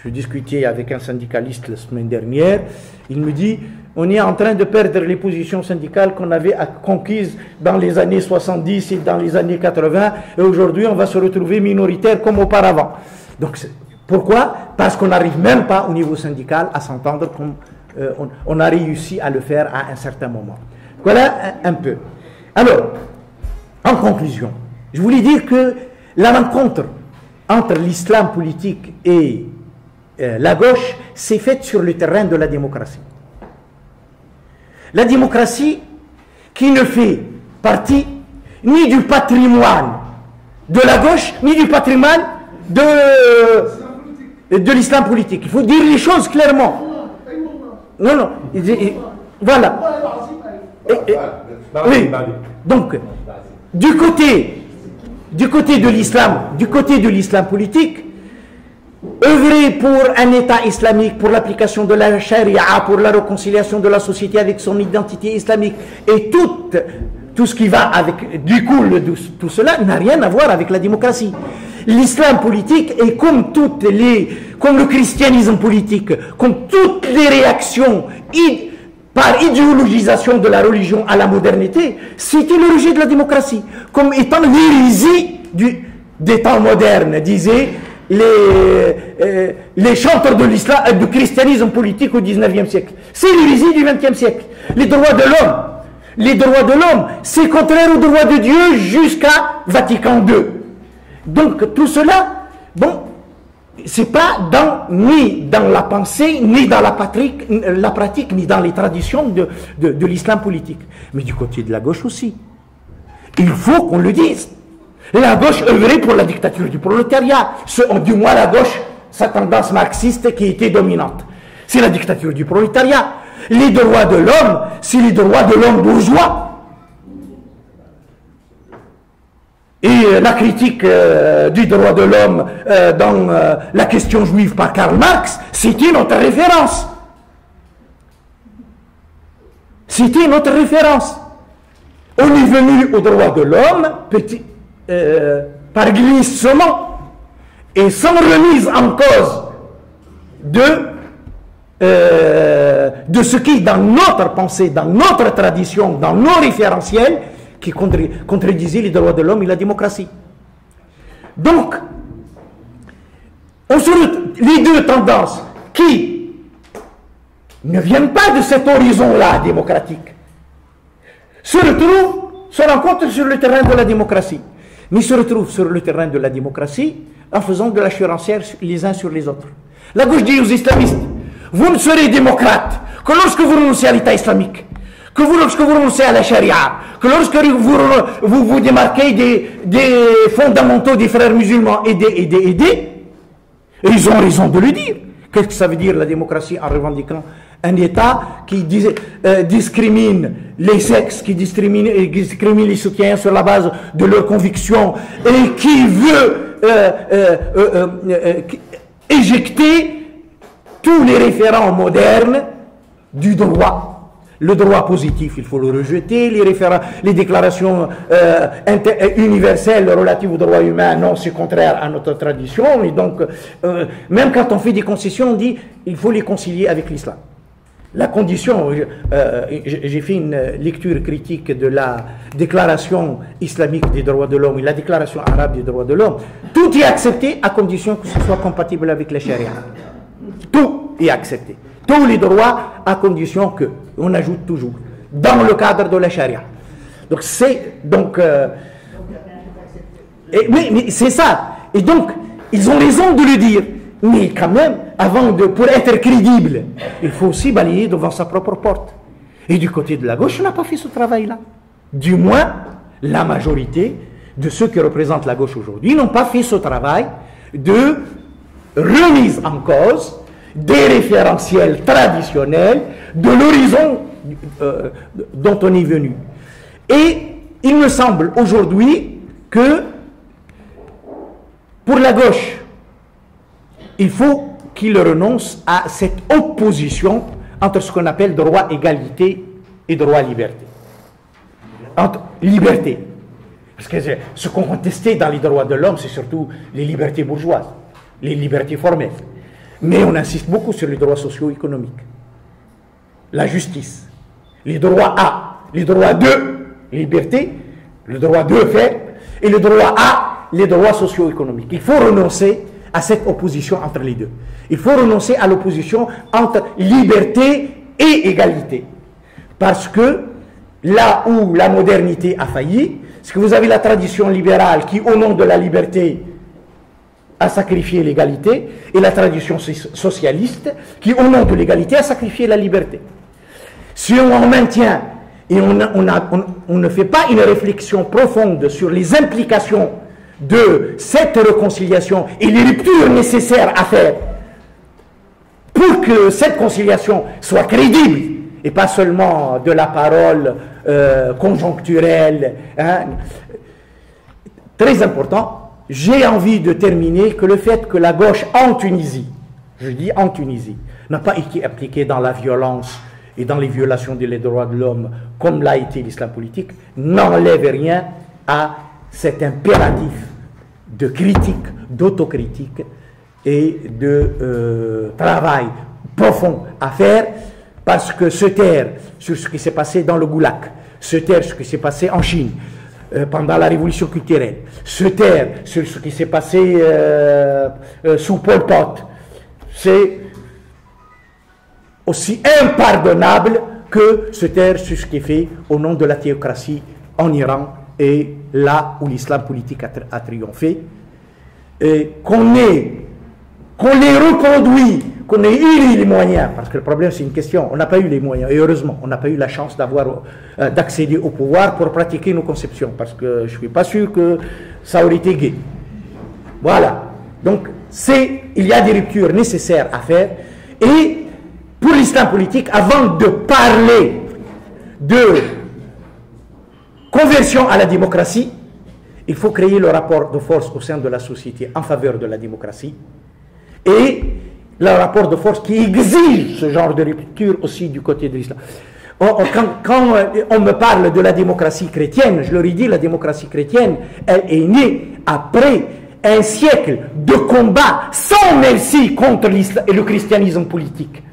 je discutais avec un syndicaliste la semaine dernière, il me dit, on est en train de perdre les positions syndicales qu'on avait conquises dans les années 70 et dans les années 80, et aujourd'hui on va se retrouver minoritaire comme auparavant. Donc, pourquoi? Parce qu'on n'arrive même pas au niveau syndical à s'entendre comme on a réussi à le faire à un certain moment. Voilà un peu. Alors, en conclusion, je voulais dire que la rencontre entre l'islam politique et la gauche s'est faite sur le terrain de la démocratie. La démocratie qui ne fait partie ni du patrimoine de la gauche, ni du patrimoine de l'islam politique. Il faut dire les choses clairement. Non, non. Voilà. Oui. Donc, du côté de l'islam politique, œuvrer pour un État islamique, pour l'application de la charia, pour la réconciliation de la société avec son identité islamique, et tout ce qui va avec, du coup, tout cela n'a rien à voir avec la démocratie. L'islam politique est comme le christianisme politique, comme toutes les réactions par idéologisation de la religion à la modernité, c'était le rejet de la démocratie, comme étant l'hérésie des temps modernes, disaient les chanteurs de l'islam, du christianisme politique au 19e siècle. C'est l'hérésie du 20e siècle. Les droits de l'homme, c'est contraire aux droits de Dieu jusqu'à Vatican II. Donc tout cela, bon, c'est pas ni dans la pensée, ni dans la pratique, ni dans les traditions de l'islam politique. Mais du côté de la gauche aussi. Il faut qu'on le dise. La gauche œuvrait pour la dictature du prolétariat. Du moins la gauche, sa tendance marxiste qui était dominante. C'est la dictature du prolétariat. Les droits de l'homme, c'est les droits de l'homme bourgeois. Et la critique du droit de l'homme dans la question juive par Karl Marx, c'était notre référence. C'était notre référence. On est venu au droit de l'homme par glissement et sans remise en cause de ce qui, dans notre pensée, dans notre tradition, dans nos référentiels, qui contredisait les droits de l'homme et la démocratie. Donc, les deux tendances qui ne viennent pas de cet horizon-là démocratique se rencontrent sur le terrain de la démocratie, mais se retrouvent sur le terrain de la démocratie en faisant de la surenchère les uns sur les autres. La gauche dit aux islamistes, vous ne serez démocrate que lorsque vous renoncez à l'État islamique, que lorsque vous renoncez à la charia, que lorsque vous vous démarquez des fondamentaux des frères musulmans et ils ont raison de le dire. Qu'est-ce que ça veut dire la démocratie en revendiquant un État qui discrimine les sexes, qui discrimine les citoyens sur la base de leurs convictions et qui veut éjecter tous les référents modernes du droit. Le droit positif, il faut le rejeter. Les déclarations universelles relatives aux droits humains, non, c'est contraire à notre tradition. Et donc, même quand on fait des concessions, on dit il faut les concilier avec l'islam. La condition, j'ai fait une lecture critique de la déclaration islamique des droits de l'homme et la déclaration arabe des droits de l'homme. Tout est accepté à condition que ce soit compatible avec la charia. Tout est accepté. Tous les droits à condition que, on ajoute toujours, dans le cadre de la charia. Donc mais c'est ça. Et donc, ils ont raison de le dire. Mais quand même, pour être crédible, il faut aussi balayer devant sa propre porte. Et du côté de la gauche, on n'a pas fait ce travail-là. Du moins, la majorité de ceux qui représentent la gauche aujourd'hui n'ont pas fait ce travail de remise en cause des référentiels traditionnels de l'horizon dont on est venu. Et il me semble aujourd'hui que pour la gauche, il faut qu'il renonce à cette opposition entre ce qu'on appelle droit égalité et droit liberté. Entre liberté, parce que ce qu'on contestait dans les droits de l'homme, c'est surtout les libertés bourgeoises, les libertés formelles. Mais on insiste beaucoup sur les droits socio-économiques, la justice, les droits A, les droits de liberté, le droit de faire, et le droit A, les droits socio-économiques. Il faut renoncer à cette opposition entre les deux. Il faut renoncer à l'opposition entre liberté et égalité. Parce que là où la modernité a failli, c'est que vous avez la tradition libérale qui, au nom de la liberté, a sacrifié l'égalité, et la tradition socialiste qui, au nom de l'égalité, a sacrifié la liberté. Si on maintient et on ne fait pas une réflexion profonde sur les implications de cette réconciliation et les ruptures nécessaires à faire pour que cette conciliation soit crédible, et pas seulement de la parole conjoncturelle, hein, très important, j'ai envie de terminer que le fait que la gauche en Tunisie, je dis en Tunisie, n'a pas été appliquée dans la violence et dans les violations des droits de l'homme comme l'a été l'islam politique, n'enlève rien à cet impératif de critique, d'autocritique et de travail profond à faire, parce que se taire sur ce qui s'est passé dans le Goulag, se taire sur ce qui s'est passé en Chine pendant la révolution culturelle, se taire sur ce qui s'est passé sous Pol Pot, c'est aussi impardonnable que se taire sur ce qui est fait au nom de la théocratie en Iran et là où l'islam politique a triomphé, et qu'on les reconduit, qu'on ait eu les moyens, parce que le problème c'est une question, on n'a pas eu les moyens, et heureusement, on n'a pas eu la chance d'accéder au pouvoir pour pratiquer nos conceptions, parce que je ne suis pas sûr que ça aurait été gai. Voilà, donc il y a des ruptures nécessaires à faire, et pour l'islam politique, avant de parler de conversion à la démocratie, il faut créer le rapport de force au sein de la société en faveur de la démocratie, et le rapport de force qui exige ce genre de rupture aussi du côté de l'islam. Quand on me parle de la démocratie chrétienne, je leur ai dit, la démocratie chrétienne, elle est née après un siècle de combat sans merci contre le christianisme politique.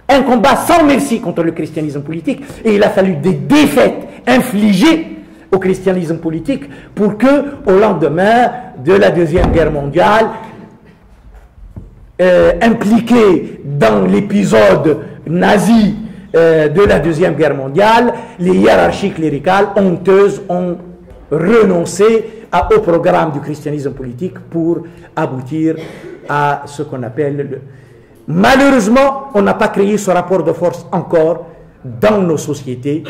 Un combat sans merci contre le christianisme politique, et il a fallu des défaites infligées au christianisme politique pour que, au lendemain de la Deuxième Guerre mondiale, impliqué dans l'épisode nazi de la Deuxième Guerre mondiale, les hiérarchies cléricales honteuses ont renoncé au programme du christianisme politique pour aboutir à ce qu'on appelle Malheureusement, on n'a pas créé ce rapport de force encore dans nos sociétés.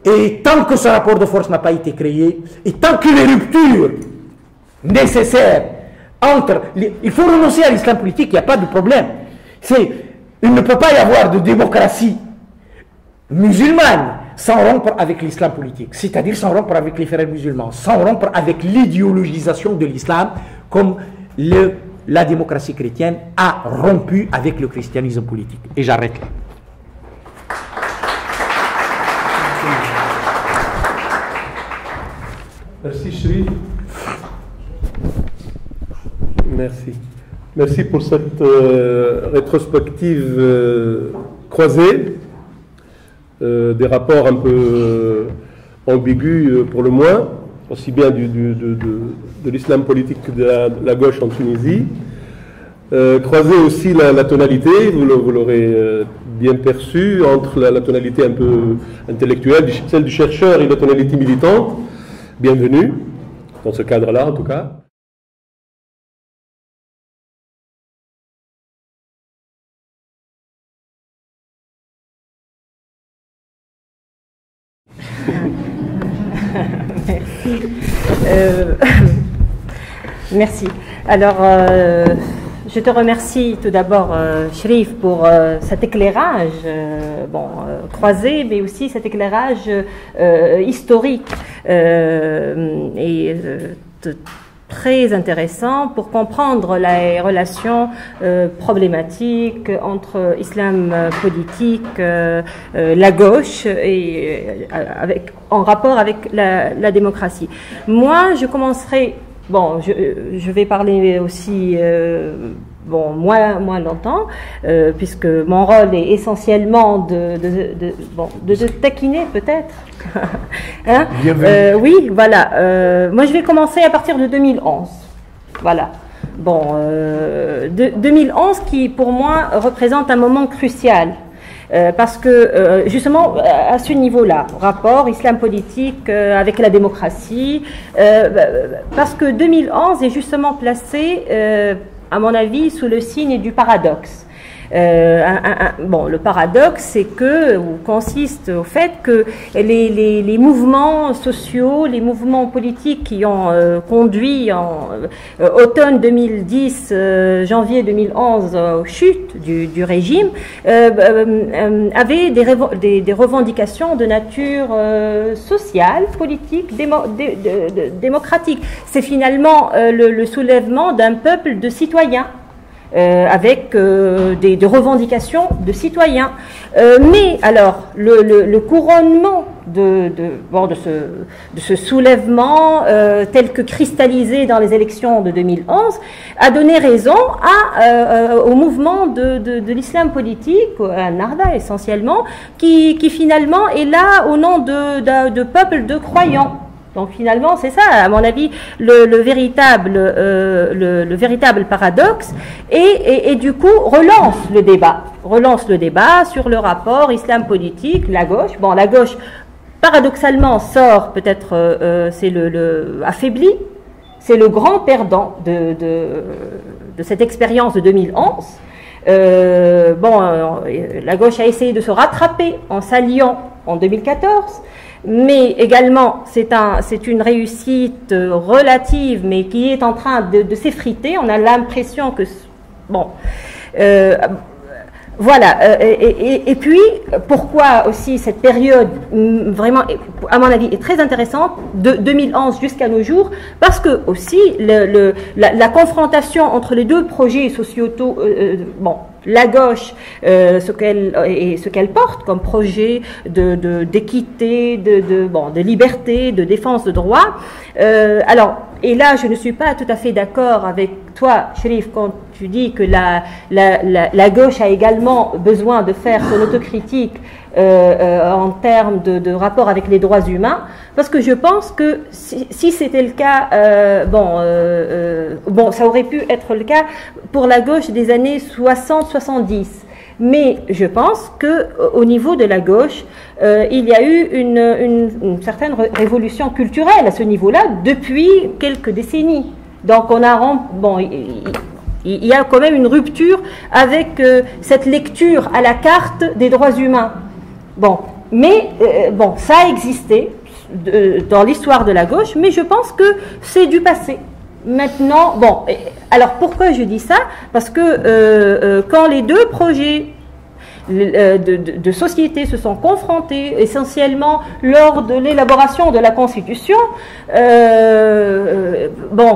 Et tant que ce rapport de force n'a pas été créé, et tant que les ruptures nécessaires entre... Il faut renoncer à l'islam politique, il n'y a pas de problème. Il ne peut pas y avoir de démocratie musulmane sans rompre avec l'islam politique, c'est-à-dire sans rompre avec les frères musulmans, sans rompre avec l'idéologisation de l'islam, comme la démocratie chrétienne a rompu avec le christianisme politique. Et j'arrête là. Merci Chérif. Merci. Merci pour cette rétrospective croisée, des rapports un peu ambigus pour le moins, aussi bien de l'islam politique que de la gauche en Tunisie. Croiser aussi la tonalité, vous l'aurez bien perçu, entre la tonalité un peu intellectuelle, celle du chercheur, et la tonalité militante. Bienvenue, dans ce cadre-là en tout cas. Merci. Merci. Alors, je te remercie tout d'abord, Chérif, pour cet éclairage croisé, mais aussi cet éclairage historique très intéressant pour comprendre les relations problématiques entre islam politique, la gauche, et en rapport avec la démocratie. Moi, je commencerai... Bon, je vais parler aussi moins longtemps, puisque mon rôle est essentiellement de taquiner peut-être. Hein? Oui, voilà. Moi, je vais commencer à partir de 2011. Voilà. Bon, 2011 qui pour moi représente un moment crucial. Parce que justement à ce niveau-là, rapport islam politique avec la démocratie, parce que 2011 est justement placé, à mon avis, sous le signe du paradoxe. Bon, le paradoxe, c'est que, ou consiste au fait que les mouvements sociaux, les mouvements politiques qui ont conduit en automne 2010, janvier 2011 aux chutes du régime, avaient des revendications de nature sociale, politique, démocratique. C'est finalement le soulèvement d'un peuple de citoyens. Avec des revendications de citoyens. Mais alors, le couronnement de ce soulèvement tel que cristallisé dans les élections de 2011 a donné raison au mouvement de l'islam politique, à Narda essentiellement, qui finalement est là au nom de peuples de croyants. Donc finalement, c'est ça, à mon avis, le véritable paradoxe, et du coup relance le débat sur le rapport islam politique, la gauche. Bon, la gauche, paradoxalement, sort peut-être, c'est affaibli, c'est le grand perdant de cette expérience de 2011. La gauche a essayé de se rattraper en s'alliant en 2014. Mais également, c'est une réussite relative, mais qui est en train de s'effriter. On a l'impression que... Bon... voilà, et puis, pourquoi aussi cette période, vraiment, à mon avis, est très intéressante, de 2011 jusqu'à nos jours, parce que aussi, la confrontation entre les deux projets sociétaux, la gauche, ce qu'elle porte comme projet d'équité, de liberté, de défense de droits. Alors, et là, je ne suis pas tout à fait d'accord avec toi, Chérif, quand tu dis que la gauche a également besoin de faire son autocritique en termes de rapport avec les droits humains, parce que je pense que si c'était le cas, ça aurait pu être le cas pour la gauche des années 60-70. Mais je pense que au niveau de la gauche, il y a eu une certaine révolution culturelle à ce niveau-là depuis quelques décennies. Donc on a il y a quand même une rupture avec cette lecture à la carte des droits humains. Ça a existé dans l'histoire de la gauche, mais je pense que c'est du passé. Maintenant, alors pourquoi je dis ça? Parce que quand les deux projets de société se sont confrontés essentiellement lors de l'élaboration de la Constitution,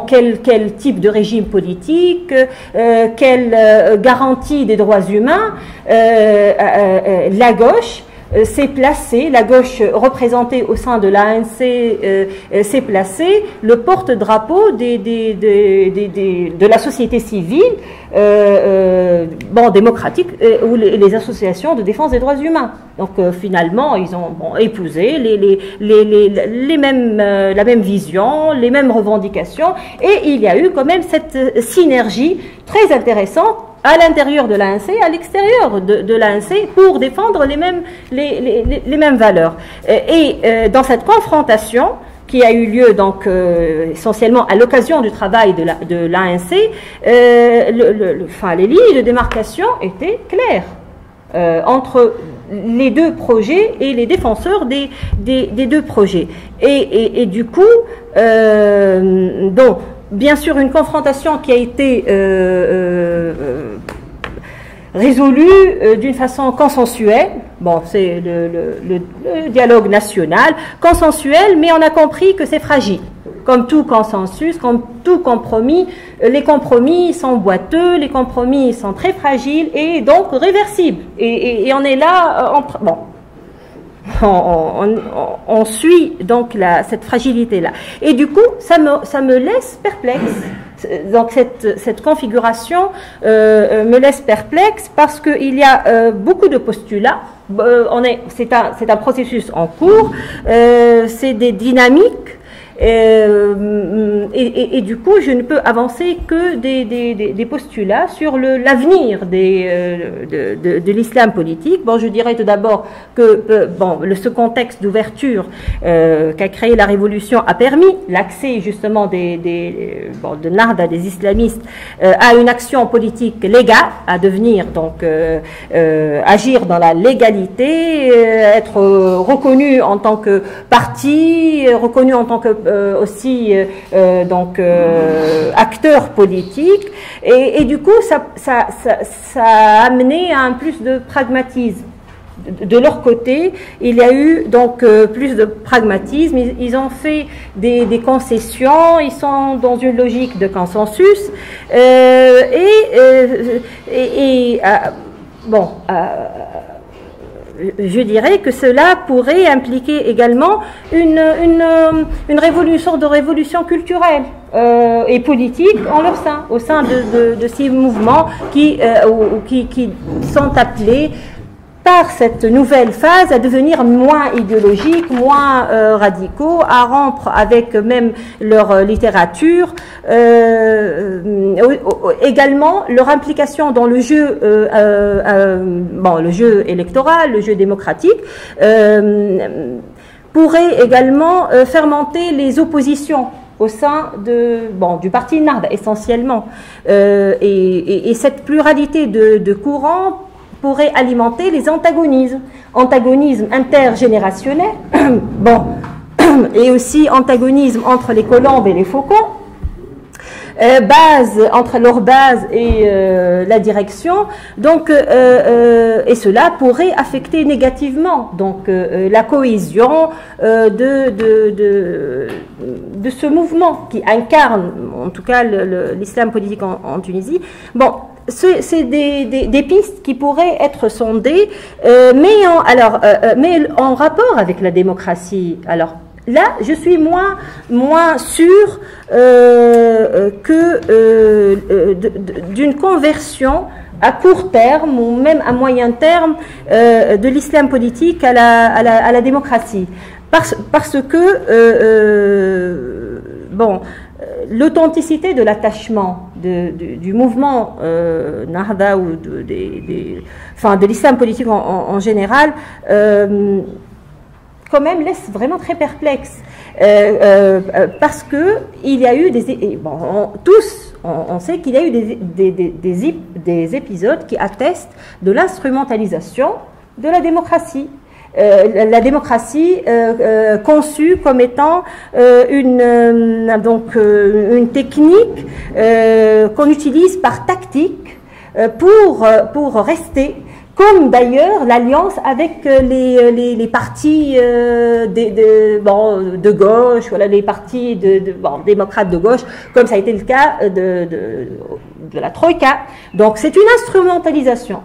quel type de régime politique, quelle garantie des droits humains, la gauche s'est placée, la gauche représentée au sein de l'ANC s'est placée le porte-drapeau de la société civile démocratique ou les associations de défense des droits humains. Donc finalement, ils ont épousé la même vision, les mêmes revendications, et il y a eu quand même cette synergie très intéressante à l'intérieur de l'ANC, à l'extérieur de l'ANC, pour défendre les mêmes valeurs. Et dans cette confrontation qui a eu lieu donc essentiellement à l'occasion du travail de l'ANC, les lignes de démarcation étaient claires entre les deux projets et les défenseurs des deux projets. Et du coup, bien sûr, une confrontation qui a été résolue d'une façon consensuelle. C'est le dialogue national, consensuel, mais on a compris que c'est fragile. Comme tout consensus, comme tout compromis, les compromis sont boiteux, les compromis sont très fragiles et donc réversibles. Et on est là on suit donc cette fragilité-là. Et du coup, ça me laisse perplexe. Donc cette configuration me laisse perplexe parce qu'il y a beaucoup de postulats. C'est un processus en cours, c'est des dynamiques. Et du coup, je ne peux avancer que des postulats sur l'avenir de l'islam politique. Bon, je dirais tout d'abord que ce contexte d'ouverture qu'a créé la révolution a permis l'accès justement de Nahda, des islamistes, à une action politique légale, à devenir donc agir dans la légalité, être reconnu en tant que parti, reconnu en tant que aussi acteur politique, et du coup ça a amené à un plus de pragmatisme. De leur côté, il y a eu donc plus de pragmatisme. Ils ont fait des concessions. Ils sont dans une logique de consensus. Je dirais que cela pourrait impliquer également une révolution culturelle et politique en leur sein, au sein de ces mouvements qui sont appelés par cette nouvelle phase à devenir moins idéologiques, moins radicaux, à rompre avec même leur littérature, également leur implication dans le jeu, le jeu électoral, le jeu démocratique, pourrait également faire monter les oppositions au sein du parti Nahda essentiellement, et cette pluralité de courants pourrait alimenter les antagonismes intergénérationnels, et aussi antagonisme entre les colombes et les faucons, entre leur base et la direction, donc et cela pourrait affecter négativement la cohésion de ce mouvement qui incarne en tout cas l'islam politique en Tunisie. C'est des pistes qui pourraient être sondées, mais en rapport avec la démocratie. Alors là, je suis moins sûre d'une conversion à court terme ou même à moyen terme de l'islam politique à la démocratie, parce que l'authenticité de l'attachement du mouvement Nahda ou de l'islam politique en général quand même laisse vraiment très perplexe, parce que il y a eu on sait qu'il y a eu des épisodes qui attestent de l'instrumentalisation de la démocratie. La démocratie conçue comme étant une technique qu'on utilise par tactique pour rester, comme d'ailleurs l'alliance avec les partis de gauche, voilà, les partis démocrates de gauche, comme ça a été le cas de la Troïka. Donc c'est une instrumentalisation.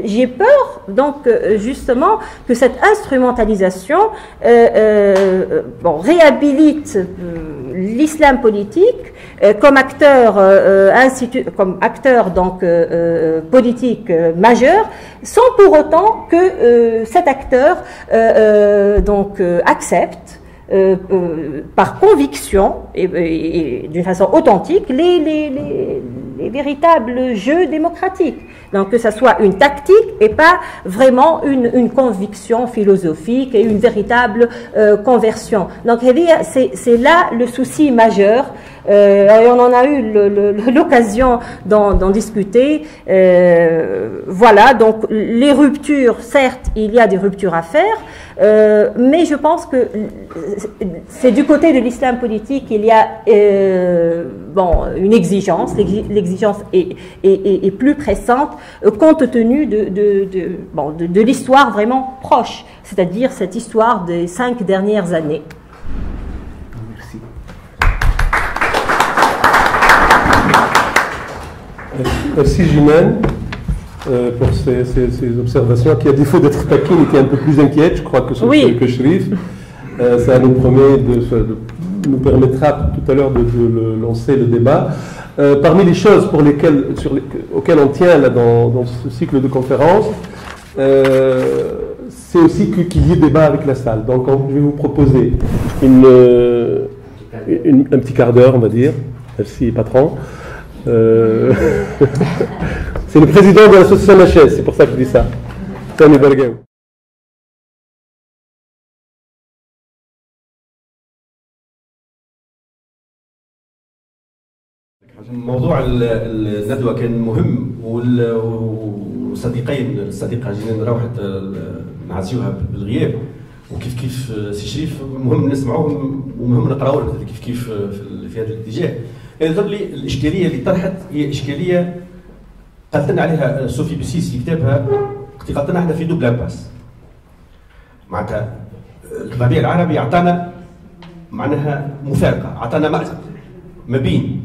J'ai peur donc justement que cette instrumentalisation réhabilite l'islam politique comme acteur politique majeur, sans pour autant que cet acteur accepte par conviction et d'une façon authentique les véritables jeux démocratiques. Donc que ça soit une tactique et pas vraiment une conviction philosophique et une véritable conversion. Donc c'est là le souci majeur. Et on en a eu l'occasion d'en discuter. Voilà, donc les ruptures, certes, il y a des ruptures à faire, mais je pense que c'est du côté de l'islam politique qu'il y a une exigence. L'exigence est plus pressante compte tenu de l'histoire vraiment proche, c'est-à-dire cette histoire des 5 dernières années. Merci. Merci Jimène pour ces observations qui, à défaut d'être taquine, étaient un peu plus inquiètes, je crois, que Cherif. Ça nous permettra tout à l'heure de lancer le débat. Parmi les choses auxquelles on tient là, dans ce cycle de conférences, c'est aussi qu'il y ait débat avec la salle. Donc je vais vous proposer un petit quart d'heure, on va dire. Merci, patron. C'est le président de l'association HS, c'est pour ça que je dis ça. Tony Bergen. موضوع الندوه كان مهم والصديقه جينا نروح نعزيوها بالغياب وكيف كيف سي شريف مهم نسمعوهم ومهم نقراو كيف في هذا الاتجاه. يظهر لي الاشكاليه اللي طرحت هي اشكاليه قالت لنا عليها صوفي بوسيس في كتابها، قالت لنا احنا في دوبل امباس. معناتها الربيع العربي اعطانا معناها مفارقه، اعطانا مأزق ما بين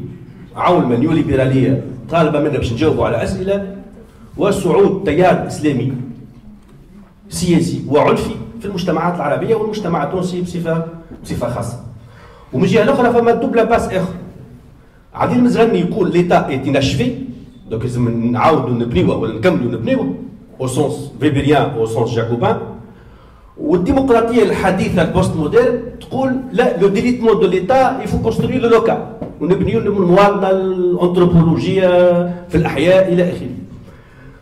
عولمه نيوليبراليه طالبه منا باش نجاوبوا على اسئله وصعود تيار اسلامي سياسي وعرفي في المجتمعات العربيه والمجتمع التونسي بصفه خاصه. ومن جهه اخرى فما دوبل باس اخر. عادل المزغني يقول ليتا ايت اناشفي، دونك لازم نعاودوا نبنيوه ولا نكملوا نبنيوه او سونس فيبريان او سونس جاكوبان. والديمقراطيه الحديثه البوست موديرن تقول لا لو ديليتمون دو ليتا يفو كونستروي لو لوكال ونبنيو المواطنه الانثروبولوجيه في الاحياء الى اخره.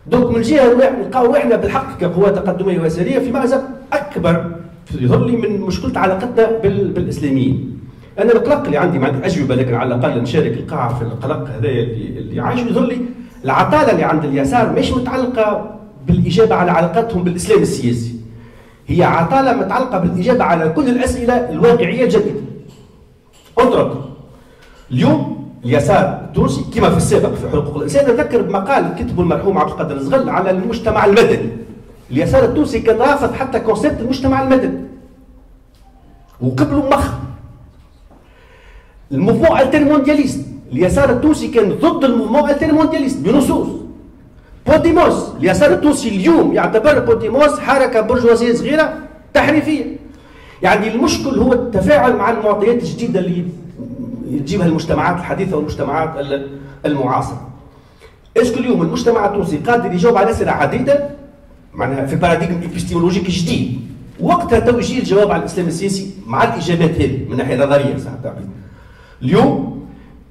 دونك من جهه نلقاو احنا بالحق كقوى تقدميه ويساريه في مأزق اكبر يظهر لي من مشكله علاقتنا بالاسلاميين. انا القلق اللي عندي ما عندي اجوبه لكن على الاقل نشارك القاعه في القلق هذايا اللي عايش. يظهر لي العطاله اللي عند اليسار مش متعلقه بالاجابه على علاقتهم بالاسلام السياسي، هي عطاله متعلقه بالاجابه على كل الاسئله الواقعيه الجديده. انظر اليوم اليسار التونسي كما في السابق في حقوق الانسان، نذكر بمقال كتبه المرحوم عبد القادر الزغل على المجتمع المدني. اليسار التونسي كان رافض حتى كونسيبت المجتمع المدني وقبلوا مخ الموفمون التيرموندياليست. اليسار التونسي كان ضد الموفمون التيرموندياليست بنصوص. بوديموس اليسار التونسي اليوم يعتبر بوديموس حركه برجوازيه صغيره تحريفيه. يعني المشكل هو التفاعل مع المعطيات الجديده اللي تجيبها المجتمعات الحديثه والمجتمعات المعاصره. اسكو اليوم المجتمع التونسي قادر يجاوب على اسئله عديده معناها في باراديغم ايبستيمولوجيك جديد، وقتها تو يجي الجواب على الاسلام السياسي مع الاجابات هذه من ناحيه نظريه صح التعبير. اليوم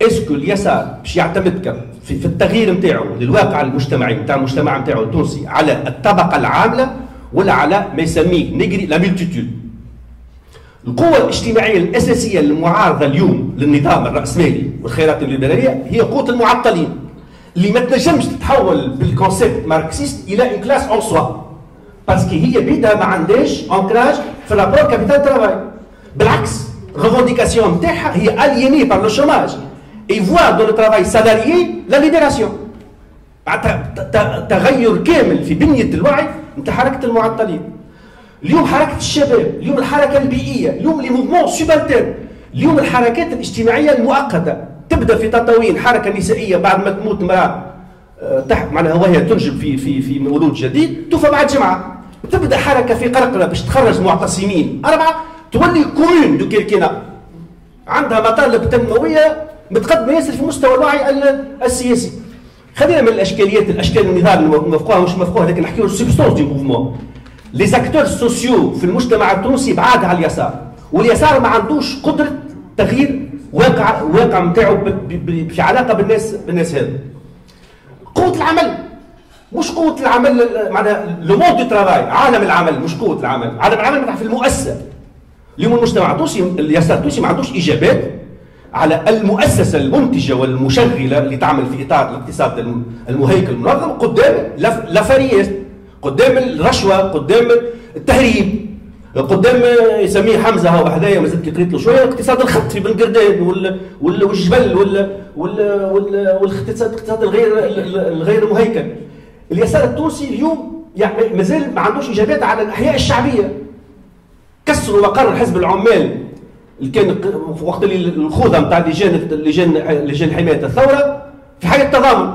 اسكو اليسار باش يعتمد في التغيير نتاعو للواقع المجتمعي نتاع المجتمع نتاعو التونسي على الطبقه العامله ولا على ما يسميه نيجري لا ميلتيتود؟ القوة الاجتماعية الأساسية المعارضة اليوم للنظام الرأسمالي والخيارات الليبرالية هي قوة المعطلين اللي ما تنجمش تتحول بالكونسيبت ماركسيست إلى إن كلاس أون سوا، باسكو هي بيدها ما عندهاش أنكراج في الرابور كابيتال ترافاي. بالعكس ريفونديكاسيون نتاعها هي ألييني بار لو شوماج اي فوا دون لو ترافاي سالاريي لا ليبراسيون. معناتها تغير كامل في بنية الوعي نتاع حركة المعطلين. اليوم حركة الشباب، اليوم الحركة البيئية، اليوم لي موفمون سوبالتير، اليوم الحركات الاجتماعية المؤقتة تبدا في تطاوين حركة نسائية بعد ما تموت امرأة تحت معناها وهي تنجب في مولود جديد توفى بعد جمعة، تبدا حركة في قرقرة باش تخرج معتصمين 4، تولي كومون دو كيركينا عندها مطالب تنموية متقدمة ياسر في مستوى الوعي السياسي. خلينا من الاشكاليات الاشكال النظام موافقوها مش موافقوها، لكن نحكيو السبستونس دي موفمون. لي زاكتور سوسيو في المجتمع التونسي بعاد على اليسار، واليسار ما عندوش قدره تغيير واقع نتاعو في علاقه بالناس هذا. قوه العمل مش قوه العمل معناها لو موند دو ترافاي، عالم العمل مش قوه العمل، عالم العمل في المؤسسه. اليوم المجتمع التونسي اليسار التونسي ما عندوش اجابات على المؤسسه المنتجه والمشغله اللي تعمل في اطار الاقتصاد المهيكل المنظم قدام لافاريات، قدام الرشوه، قدام التهريب، قدام يسميه حمزه هو بحذايا مازلت قريت له شويه الاقتصاد الخط في بن قردان والجبل والاقتصاد الغير مهيكل. اليسار التونسي اليوم يعني مازال ما عندوش اجابات على الاحياء الشعبيه. كسروا مقر حزب العمال اللي كان وقت اللي الخوذه نتاع لجان حمايه الثوره في حاله تضامن،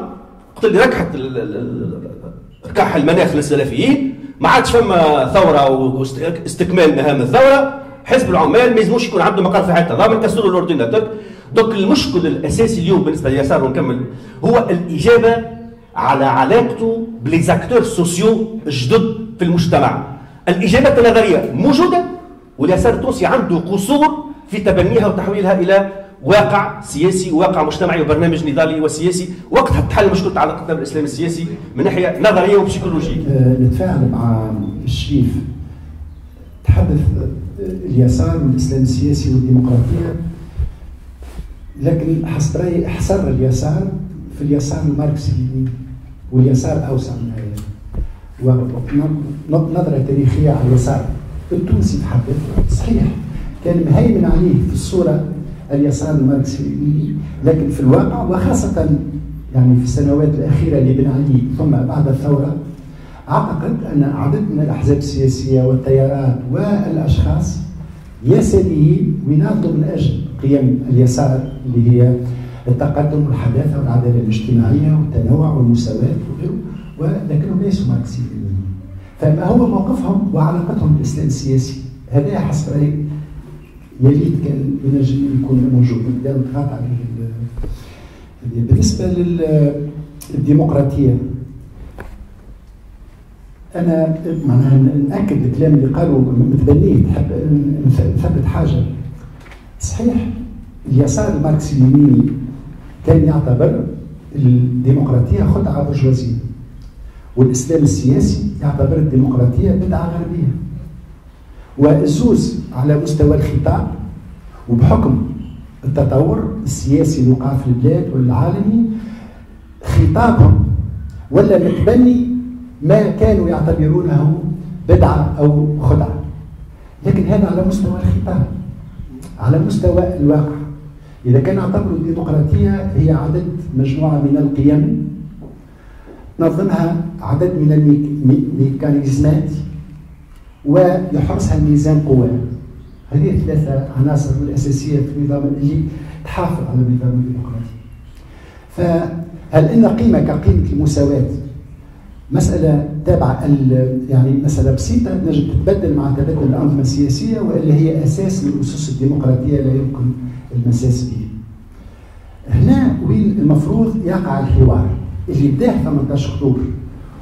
وقت اللي ركحت ركح المناخ للسلفيين ما عادش فما ثوره واستكمال مهام الثوره، حزب العمال ما يلزموش يكون عنده مقر في حاله تضامن، كسروا الاورديناتور. دونك المشكل الاساسي اليوم بالنسبه لليسار ونكمل هو الاجابه على علاقته بليزاكتور سوسيو جدد في المجتمع. الاجابات النظريه موجوده واليسار التونسي عنده قصور في تبنيها وتحويلها إلى واقع سياسي وواقع مجتمعي وبرنامج نضالي وسياسي. وقتها تحل مشكلة علاقتنا بالإسلام السياسي من ناحية نظرية وبسيكولوجية. نتفاعل مع الشريف. تحدث اليسار والإسلام السياسي والديمقراطية، لكن حسب رأيي حصر اليسار في اليسار الماركسي واليسار أوسع من هذا، ونظرة تاريخية على اليسار التونسي تحدث صحيح كان مهيمن عليه في الصورة اليسار الماركسي، لكن في الواقع وخاصة يعني في السنوات الأخيرة اللي بن علي ثم بعد الثورة، أعتقد أن عدد من الأحزاب السياسية والتيارات والأشخاص يساريين ويناضلوا من أجل قيم اليسار اللي هي التقدم والحداثة والعدالة الاجتماعية والتنوع والمساواة وغيره، ولكنهم ليسوا ماركسيين. فما هو موقفهم وعلاقتهم بالإسلام السياسي؟ هذا حسب رأيي يليت كان ينجم يكون موجود قدام تغطى عليه. بالنسبة للديمقراطية، أنا معناها نأكد الكلام اللي قالوا متبنيه، تحب نثبت حاجة صحيح. اليسار الماركسي اليميني كان يعتبر الديمقراطية خدعة برجوازية، والإسلام السياسي يعتبر الديمقراطية بدعة غربية، والزوز على مستوى الخطاب وبحكم التطور السياسي اللي وقع في البلاد والعالمي، خطابهم ولا متبني ما كانوا يعتبرونه بدعة أو خدعة. لكن هذا على مستوى الخطاب. على مستوى الواقع، إذا كان اعتبروا الديمقراطية هي عدد مجموعة من القيم نظمها عدد من الميكانيزمات ويحرسها ميزان قوى، هذه الثلاثة عناصر الأساسية في النظام اللي تحافظ على النظام الديمقراطي. فهل إن قيمة كقيمة المساواة مسألة تابعة يعني مسألة بسيطة نجم تتبدل مع تبدل الأنظمة السياسية، وإلا هي أساس من أسس الديمقراطية لا يمكن المساس به. هنا وين المفروض يقع الحوار اللي بداه 18 أكتوبر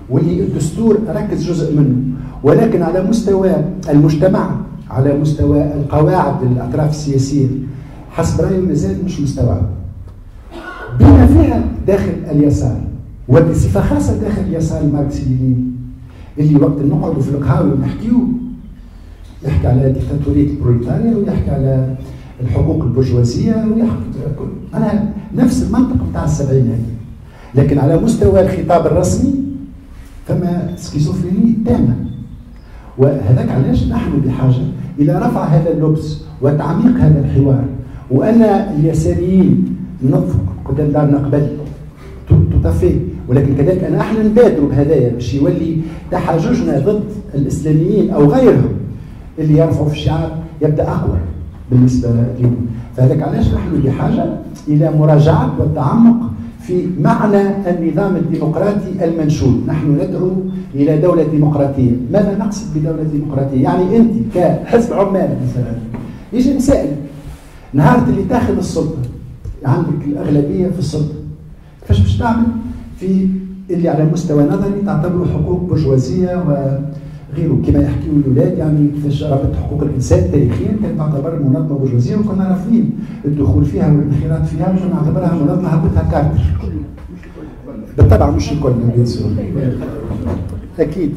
واللي الدستور ركز جزء منه، ولكن على مستوى المجتمع، على مستوى القواعد الأطراف السياسية حسب رأيي مازال مش مستوعب. بما فيها داخل اليسار وبصفة خاصة داخل اليسار الماركسي الليني، اللي وقت نقعدوا في القهاوي ونحكيو يحكي على ديكتاتورية البروليتاريا ويحكي على الحقوق البرجوازية ويحكي أنا نفس المنطق بتاع السبعينات، لكن على مستوى الخطاب الرسمي فما سكيزوفريني تامة. وهذاك علاش نحن بحاجة إلى رفع هذا اللبس وتعميق هذا الحوار، وأن اليساريين ننظفوا قدام دارنا قبل تطفي، ولكن كذلك أنا احنا نبادروا بهدايا باش يولي تحاججنا ضد الإسلاميين أو غيرهم اللي يرفعوا في الشعار يبدأ أقوى بالنسبة لهم. فهذاك علاش نحن بحاجة إلى مراجعة والتعمق في معنى النظام الديمقراطي المنشود. نحن ندعو إلى دولة ديمقراطية. ماذا نقصد بدولة ديمقراطية؟ يعني أنت كحزب عمال مثلا يجي مسائل نهار اللي تاخذ السلطة عندك الأغلبية في السلطة، كيفاش باش تعمل في اللي على مستوى نظري تعتبره حقوق برجوازية وغيره كما يحكيوا الأولاد، يعني كيفاش رابطة حقوق الإنسان تاريخيا كانت تعتبر منظمة برجوازية وكنا رافضين الدخول فيها والانخراط فيها ونعتبرها منظمة هبطها كارتر. بالطبع مش الكل أكيد.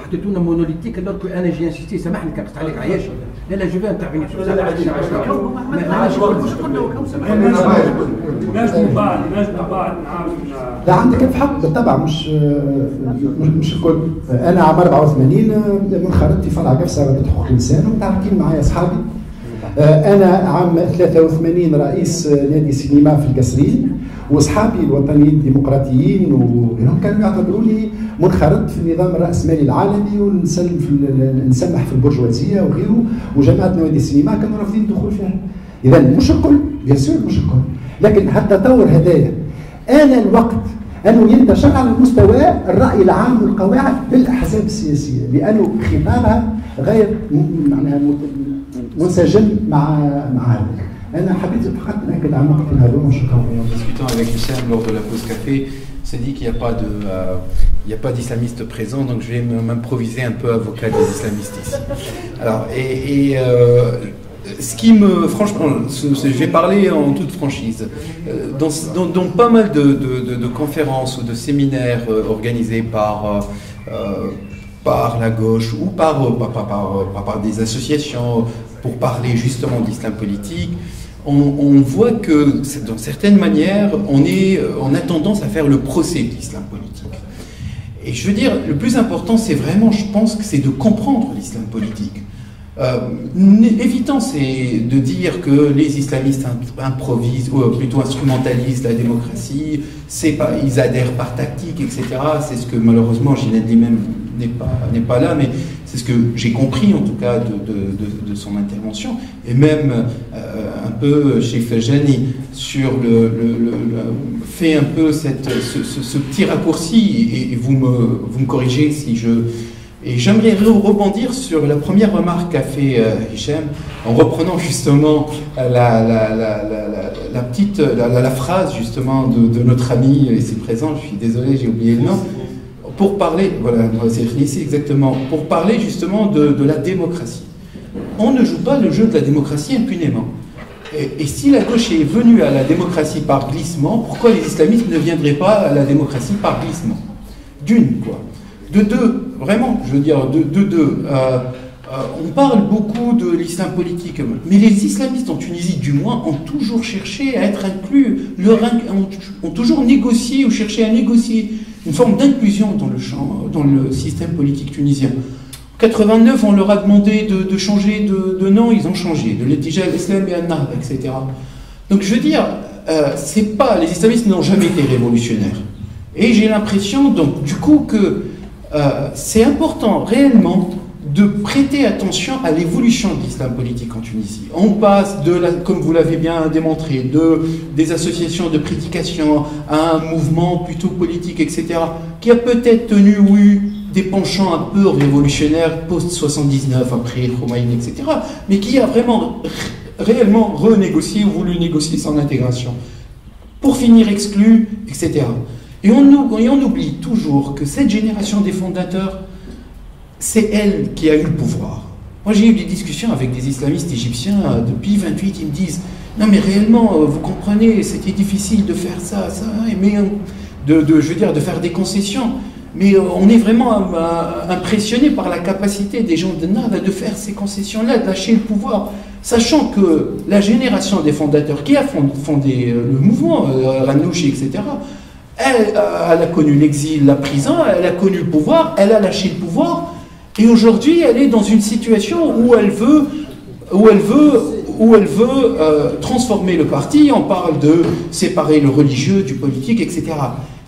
حطيتونا مونوليتيك alors que انا جي انسيستي سامحني كان قصت عليك عياش لا جو فان انترفينير في ça لا عندك الحق بالطبع مش الكل. انا عام 84 منخرط في فرع قفصه رابطه حقوق الانسان ومتعاركين معايا اصحابي. انا عام 83 رئيس نادي سينما في القصرين، واصحابي الوطنيين الديمقراطيين وغيرهم كانوا يعتبروا لي منخرط في النظام الراسمالي العالمي ونسمح في البرجوازيه وغيره، وجماعه نوادي السينما كانوا رافضين الدخول فيها. اذا مش الكل بيان سور مش الكل، لكن التطور هدايا آن الوقت انه ينتشر على مستوى الراي العام والقواعد بالاحزاب السياسيه، لانه خطابها غير معناها منسجم مع هذا. أنا حبيت فقط نأكد على النقطة هذول وشكرا. En discutant avec Hissam lors de la pause café, s'est dit qu'il n'y a pas d'islamistes présents, donc je vais m'improviser un peu avocat des islamistes ici. Alors, ce qui me, franchement, je vais parler en toute franchise, dans pas mal de conférences ou de séminaires organisés par la gauche ou par des associations pour parler justement d'islam politique, on voit que, dans certaines manières, on a tendance à faire le procès de l'islam politique. Et je veux dire, le plus important, c'est vraiment, je pense, que c'est de comprendre l'islam politique. L'évitant, c'est de dire que les islamistes improvisent, ou plutôt instrumentalisent la démocratie, ils adhèrent par tactique, etc. C'est ce que malheureusement Ginette lui-même n'est pas là, mais c'est ce que j'ai compris en tout cas de son intervention, et même un peu chez Fajani sur fait un peu ce petit raccourci, et vous me corrigez si je... Et j'aimerais rebondir sur la première remarque qu'a fait Hicham, en reprenant justement la phrase justement de notre ami, ici présent, je suis désolé, j'ai oublié le nom, pour parler, voilà, c'est ici exactement, pour parler justement de la démocratie. On ne joue pas le jeu de la démocratie impunément. Et si la gauche est venue à la démocratie par glissement, pourquoi les islamistes ne viendraient pas à la démocratie par glissement? D'une, quoi. De deux, vraiment, je veux dire, de deux. On parle beaucoup de l'islam politique, mais les islamistes en Tunisie, du moins, ont toujours cherché à être inclus, ont toujours négocié ou cherché à négocier une forme d'inclusion dans le système politique tunisien. En 89, on leur a demandé de changer de nom, ils ont changé, de l'Etija al-Islam et al-Nahda, etc. Donc je veux dire, les islamistes n'ont jamais été révolutionnaires. Et j'ai l'impression, donc, du coup, que c'est important réellement de prêter attention à l'évolution de l'islam politique en Tunisie. On passe comme vous l'avez bien démontré, des associations de prédication à un mouvement plutôt politique, etc., qui a peut-être tenu, oui, des penchants un peu révolutionnaires post-79, après Khomeini, etc., mais qui a vraiment réellement renégocié ou voulu négocier son intégration, pour finir exclu, etc. Et on oublie toujours que cette génération des fondateurs, c'est elle qui a eu le pouvoir. Moi, j'ai eu des discussions avec des islamistes égyptiens depuis 28, ils me disent « Non, mais réellement, vous comprenez, c'était difficile de faire ça, mais je veux dire, de faire des concessions. Mais on est vraiment impressionné par la capacité des gens de Nahda de faire ces concessions-là, de lâcher le pouvoir. Sachant que la génération des fondateurs qui a fondé le mouvement, Ranouchi, etc., elle a connu l'exil, la prison, elle a connu le pouvoir, elle a lâché le pouvoir, et aujourd'hui elle est dans une situation où elle veut transformer le parti. On parle de séparer le religieux du politique, etc.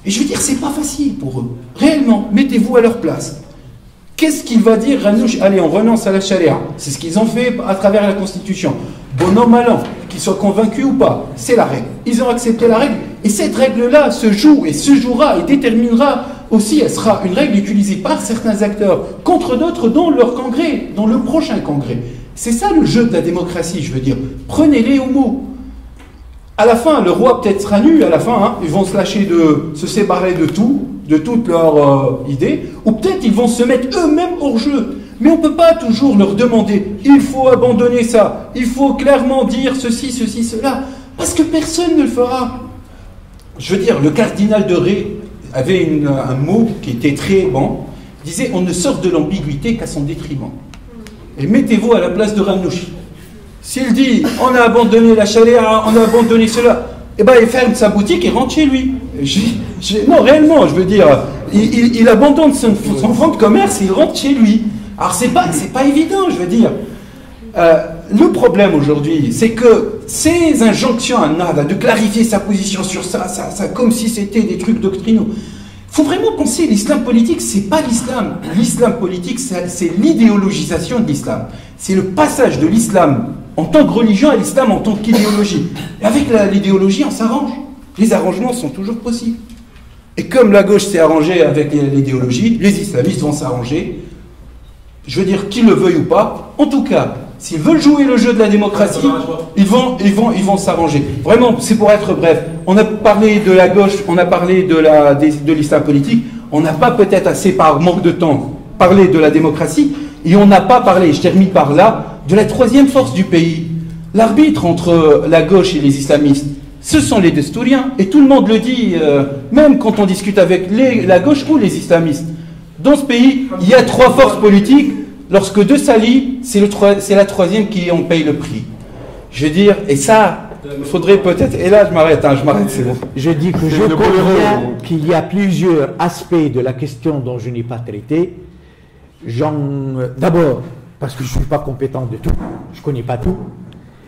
Et je veux dire, c'est pas facile pour eux. Réellement, mettez-vous à leur place. Qu'est-ce qu'il va dire Ranouchi? Allez, on renonce à la charia. C'est ce qu'ils ont fait à travers la Constitution. Bon an, mal an, qu'ils soient convaincus ou pas, c'est la règle. Ils ont accepté la règle, et cette règle-là se joue et se jouera et déterminera aussi, elle sera une règle utilisée par certains acteurs contre d'autres dans leur congrès, dans le prochain congrès. C'est ça le jeu de la démocratie, je veux dire. Prenez-les au mot. À la fin, le roi peut-être sera nu, à la fin, hein, ils vont se séparer de toutes leurs idées, ou peut-être ils vont se mettre eux-mêmes hors jeu. Mais on ne peut pas toujours leur demander « il faut abandonner ça, il faut clairement dire ceci, cela », parce que personne ne le fera. Je veux dire, le cardinal de Ré avait un mot qui était très bon, il disait « on ne sort de l'ambiguïté qu'à son détriment ». Et mettez-vous à la place de Ranouchi. S'il dit « on a abandonné la chaléa, on a abandonné cela », eh ben il ferme sa boutique et rentre chez lui. Non, réellement, je veux dire, il abandonne son fonds de commerce et il rentre chez lui. Alors c'est pas évident, je veux dire. Le problème aujourd'hui, c'est que ces injonctions à Nahda de clarifier sa position sur ça, comme si c'était des trucs doctrinaux. Il faut vraiment penser, l'islam politique, c'est pas l'islam. L'islam politique, c'est l'idéologisation de l'islam. C'est le passage de l'islam en tant que religion à l'islam en tant qu'idéologie. Et avec l'idéologie, on s'arrange. Les arrangements sont toujours possibles. Et comme la gauche s'est arrangée avec l'idéologie, les islamistes vont s'arranger. Je veux dire, qu'ils le veuillent ou pas, en tout cas, s'ils veulent jouer le jeu de la démocratie, ils vont s'arranger. Vraiment, c'est pour être bref. On a parlé de la gauche, on a parlé de l'islam politique, on n'a pas peut-être assez, par manque de temps, parlé de la démocratie, et on n'a pas parlé, je termine par là, de la troisième force du pays. L'arbitre entre la gauche et les islamistes, ce sont les Destouriens, et tout le monde le dit, même quand on discute avec la gauche ou les islamistes. Dans ce pays, il y a trois forces politiques. Lorsque deux s'allient, c'est la troisième qui en paye le prix. Je veux dire, et ça, il faudrait peut-être... Et là, je m'arrête, c'est bon. Je dis que je conviens qu'il y a plusieurs aspects de la question dont je n'ai pas traité. D'abord, parce que je ne suis pas compétent de tout, je ne connais pas tout.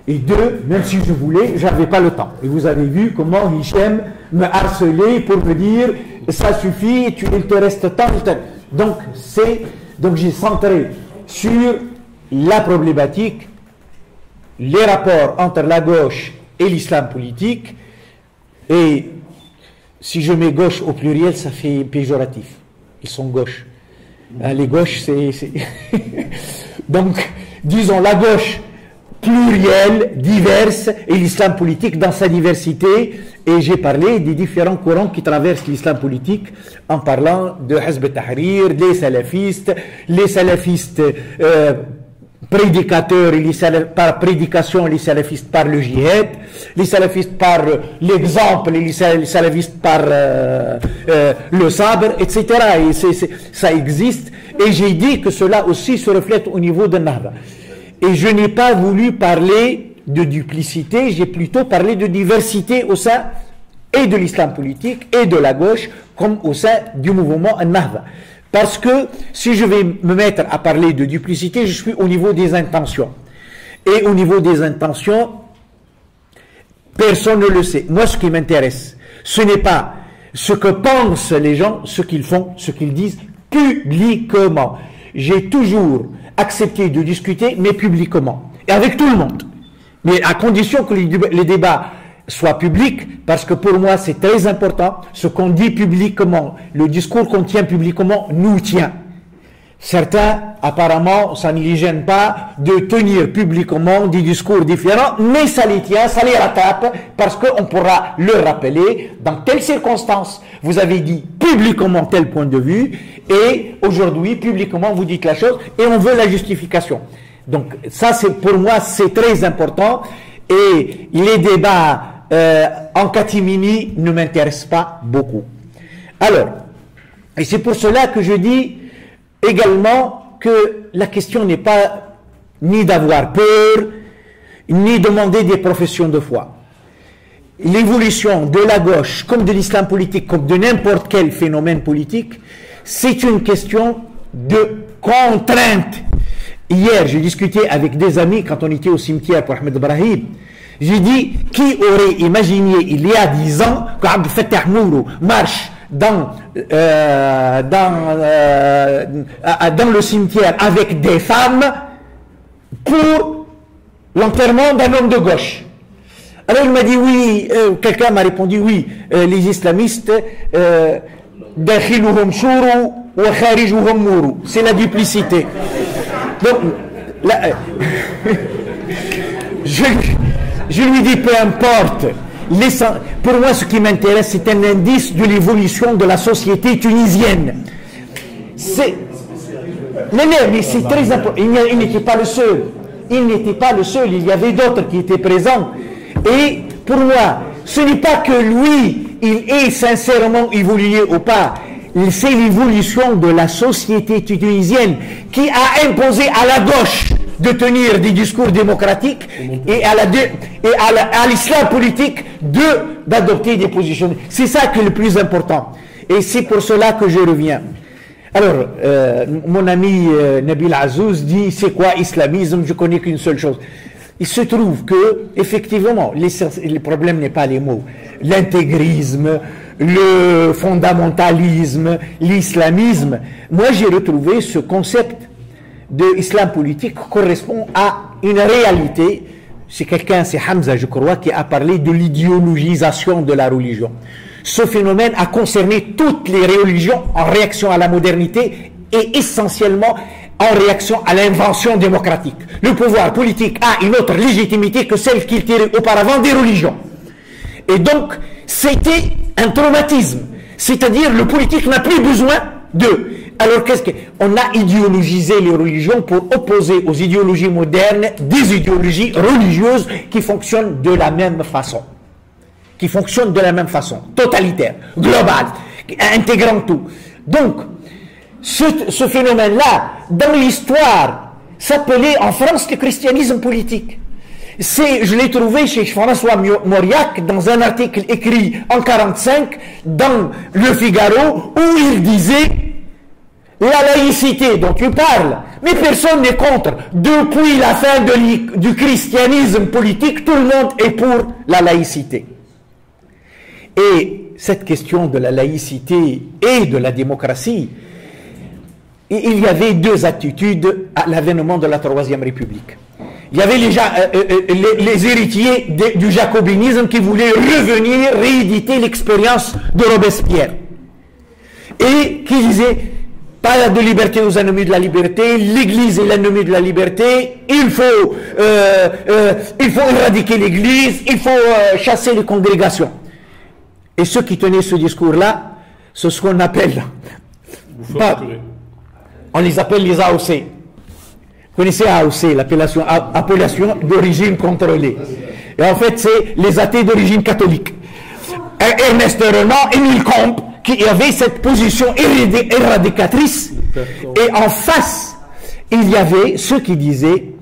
Et deux, même si je voulais, je n'avais pas le temps. Et vous avez vu comment Hichem me harcelait pour me dire ça suffit, il te reste tant. Donc j'ai centré sur la problématique, les rapports entre la gauche et l'islam politique. Et si je mets gauche au pluriel, ça fait péjoratif. Ils sont gauches. Les gauches, c'est... Donc, disons la gauche plurielle, diverse, et l'islam politique dans sa diversité. Et j'ai parlé des différents courants qui traversent l'islam politique en parlant de Hizb ut-Tahrir, les salafistes prédicateurs, par prédication, les salafistes par le djihad, les salafistes par l'exemple, les salafistes par le sabre, etc. Et ça existe. Et j'ai dit que cela aussi se reflète au niveau de Nahda. Et je n'ai pas voulu parler de duplicité, j'ai plutôt parlé de diversité au sein et de l'islam politique et de la gauche, comme au sein du mouvement Nahda. Parce que si je vais me mettre à parler de duplicité, je suis au niveau des intentions. Et au niveau des intentions, personne ne le sait. Moi, ce qui m'intéresse, ce n'est pas ce que pensent les gens, ce qu'ils font, ce qu'ils disent publiquement. J'ai toujours accepté de discuter, mais publiquement. Et avec tout le monde. Mais à condition que les débats soient publics, parce que pour moi c'est très important, ce qu'on dit publiquement, le discours qu'on tient publiquement nous tient. Certains, apparemment, ça ne les gêne pas de tenir publiquement des discours différents, mais ça les tient, ça les rattrape, parce qu'on pourra le rappeler dans telle circonstance. Vous avez dit publiquement tel point de vue, et aujourd'hui, publiquement, vous dites la chose, et on veut la justification. Donc, ça, pour moi, c'est très important, et les débats en catimini ne m'intéressent pas beaucoup. Alors, et c'est pour cela que je dis également que la question n'est pas ni d'avoir peur, ni demander des professions de foi. L'évolution de la gauche, comme de l'islam politique, comme de n'importe quel phénomène politique, c'est une question de contrainte. Hier, j'ai discuté avec des amis quand on était au cimetière pour Ahmed Brahim. J'ai dit, qui aurait imaginé il y a 10 ans qu'Abd Fattah Mourou marche dans le cimetière avec des femmes pour l'enterrement d'un homme de gauche. Alors il m'a dit oui, quelqu'un m'a répondu oui, les islamistes, c'est la duplicité. Donc, là, je lui dis peu importe. Pour moi, ce qui m'intéresse, c'est un indice de l'évolution de la société tunisienne. Mais c'est très important. Il n'était pas le seul. Il n'était pas le seul. Il y avait d'autres qui étaient présents. Et pour moi, ce n'est pas que lui, il est sincèrement évolué ou pas. C'est l'évolution de la société tunisienne qui a imposé à la gauche de tenir des discours démocratiques et à l'islam politique d'adopter des positions. C'est ça qui est le plus important. Et c'est pour cela que je reviens. Alors, mon ami Nabil Azouz dit, c'est quoi islamisme? Je connais qu'une seule chose. Il se trouve que, effectivement, le problème n'est pas les mots. L'intégrisme, le fondamentalisme, l'islamisme. Moi, j'ai retrouvé ce concept de islam politique correspond à une réalité. C'est Hamza, je crois, qui a parlé de l'idéologisation de la religion. Ce phénomène a concerné toutes les religions en réaction à la modernité et essentiellement en réaction à l'invention démocratique. Le pouvoir politique a une autre légitimité que celle qu'il tirait auparavant des religions. Et donc, c'était un traumatisme. C'est-à-dire, le politique n'a plus besoin Alors qu'on a idéologisé les religions pour opposer aux idéologies modernes des idéologies religieuses qui fonctionnent de la même façon. Qui fonctionnent de la même façon, totalitaire, globale, intégrant tout. Donc, ce phénomène-là, dans l'histoire, s'appelait en France le christianisme politique. Je l'ai trouvé chez François Mauriac dans un article écrit en 1945 dans Le Figaro où il disait la laïcité dont tu parles, mais personne n'est contre. Depuis la fin du christianisme politique, tout le monde est pour la laïcité. Et cette question de la laïcité et de la démocratie, il y avait deux attitudes à l'avènement de la Troisième République. Il y avait les héritiers du jacobinisme qui voulaient revenir, rééditer l'expérience de Robespierre. Et qui disaient, pas de liberté aux ennemis de la liberté, l'Église est l'ennemi de la liberté, il faut éradiquer l'Église, il faut chasser les congrégations. Et ceux qui tenaient ce discours-là, c'est ce qu'on appelle, on les appelle les AOC. Vous connaissez AOC, l'appellation d'origine contrôlée. Et en fait, c'est les athées d'origine catholique. Ernest Renan, Émile Combes, qui avait cette position éradicatrice. Et en face, il y avait ceux qui disaient,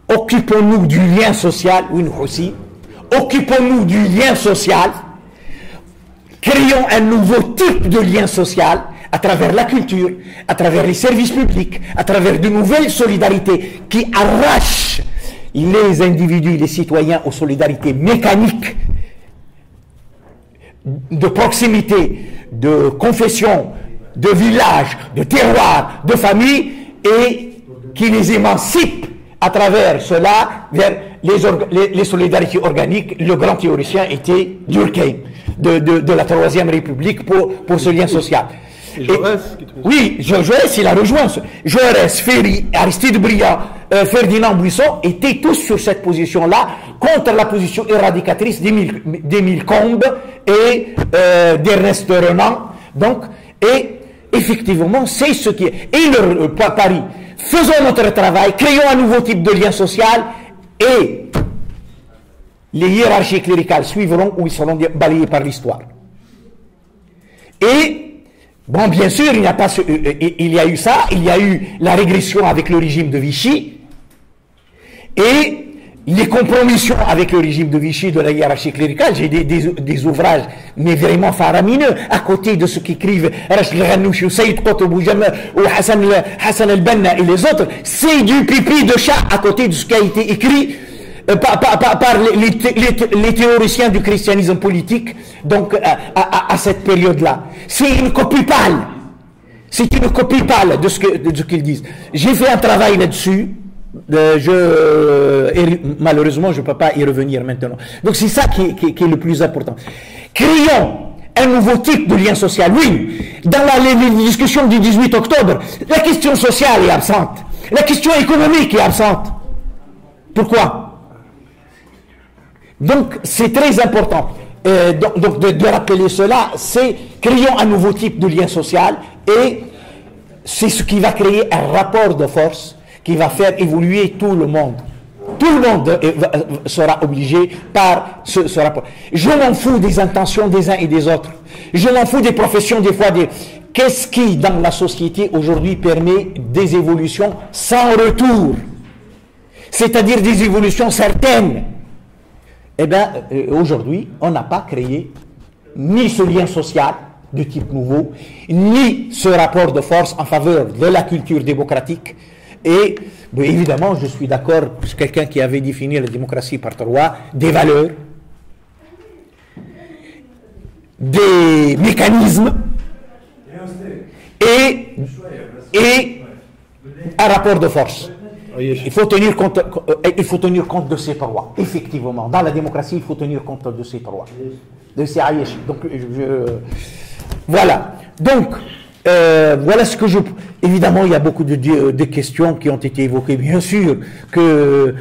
occupons-nous du lien social, oui, nous aussi, occupons-nous du lien social, créons un nouveau type de lien social, à travers la culture, à travers les services publics, à travers de nouvelles solidarités qui arrachent les individus, les citoyens aux solidarités mécaniques de proximité, de confession, de village, de terroir, de famille, et qui les émancipent à travers cela vers les solidarités organiques. Le grand théoricien était Durkheim, de la Troisième République pour ce lien social. Oui, Jaurès, il a rejoint. Jaurès, Ferry, Aristide Briand, Ferdinand Buisson étaient tous sur cette position-là, contre la position éradicatrice d'Émile Combes et d'Ernest Renan. Donc, et effectivement, c'est ce qui est. Et Paris, faisons notre travail, créons un nouveau type de lien social, et les hiérarchies cléricales suivront ou ils seront balayés par l'histoire. Et bon, bien sûr, il y a eu ça, il y a eu la régression avec le régime de Vichy, et les compromissions avec le régime de Vichy de la hiérarchie cléricale. J'ai des ouvrages, mais vraiment faramineux, à côté de ce qu'écrivent Rachid Ghannouchi ou Saïd Qutb ou Hassan el-Banna et les autres. C'est du pipi de chat à côté de ce qui a été écrit par les théoriciens du christianisme politique, donc à cette période-là. C'est une copie pâle. C'est une copie pâle de ce qu'ils disent. J'ai fait un travail là-dessus. Malheureusement, je ne peux pas y revenir maintenant. Donc c'est ça qui est le plus important. Créons un nouveau type de lien social. Oui, dans les discussions du 18 octobre, la question sociale est absente. La question économique est absente. Pourquoi ? Donc, c'est très important de rappeler cela. C'est créons un nouveau type de lien social, et c'est ce qui va créer un rapport de force qui va faire évoluer tout le monde. Tout le monde sera obligé par ce rapport. Je m'en fous des intentions des uns et des autres. Je m'en fous des professions des fois. Qu'est-ce qui, dans la société aujourd'hui, permet des évolutions sans retour? C'est-à-dire des évolutions certaines. Eh bien, aujourd'hui, on n'a pas créé ni ce lien social de type nouveau, ni ce rapport de force en faveur de la culture démocratique. Et évidemment, je suis d'accord, c'est quelqu'un qui avait défini la démocratie par trois, des valeurs, des mécanismes et un rapport de force. Il faut tenir compte de ces trois. Effectivement, dans la démocratie, il faut tenir compte de ces trois. De ces aïesh. Donc, voilà. Donc, voilà ce que évidemment, il y a beaucoup de questions qui ont été évoquées. Bien sûr que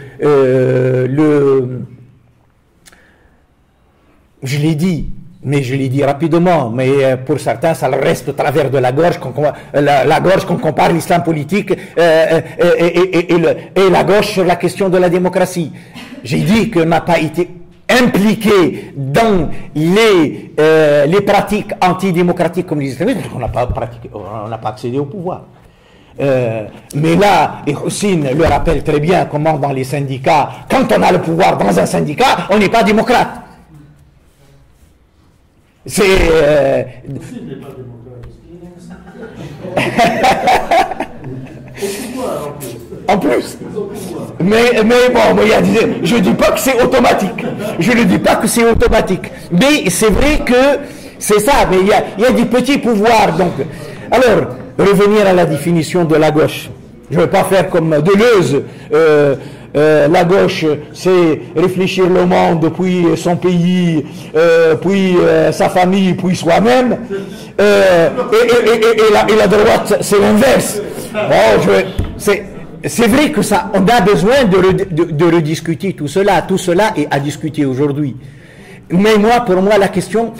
je l'ai dit, Mais je l'ai dit rapidement, mais pour certains, ça reste au travers de la gorge qu'on compare l'islam politique et la gauche sur la question de la démocratie. J'ai dit qu'on n'a pas été impliqué dans les pratiques antidémocratiques comme les islamistes, parce qu'on n'a pas pratiqué, on n'a pas accédé au pouvoir. Mais là, et Houssine le rappelle très bien, comment dans les syndicats, quand on a le pouvoir dans un syndicat, on n'est pas démocrate. C'est. Houssine n'est pas démocrate. En plus. Mais bon, je ne dis pas que c'est automatique. Je ne dis pas que c'est automatique. Mais c'est vrai que c'est ça. Mais il y a des petits pouvoirs. Donc, alors, revenir à la définition de la gauche. Je ne veux pas faire comme Deleuze. La gauche, c'est réfléchir le monde, puis son pays, puis sa famille, puis soi-même. Et la droite, c'est l'inverse. Bon, c'est vrai que ça, on a besoin de rediscuter tout cela. Tout cela est à discuter aujourd'hui. Mais pour moi, la question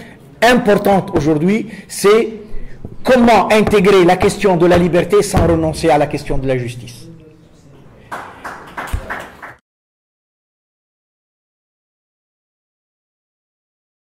importante aujourd'hui, c'est comment intégrer la question de la liberté sans renoncer à la question de la justice.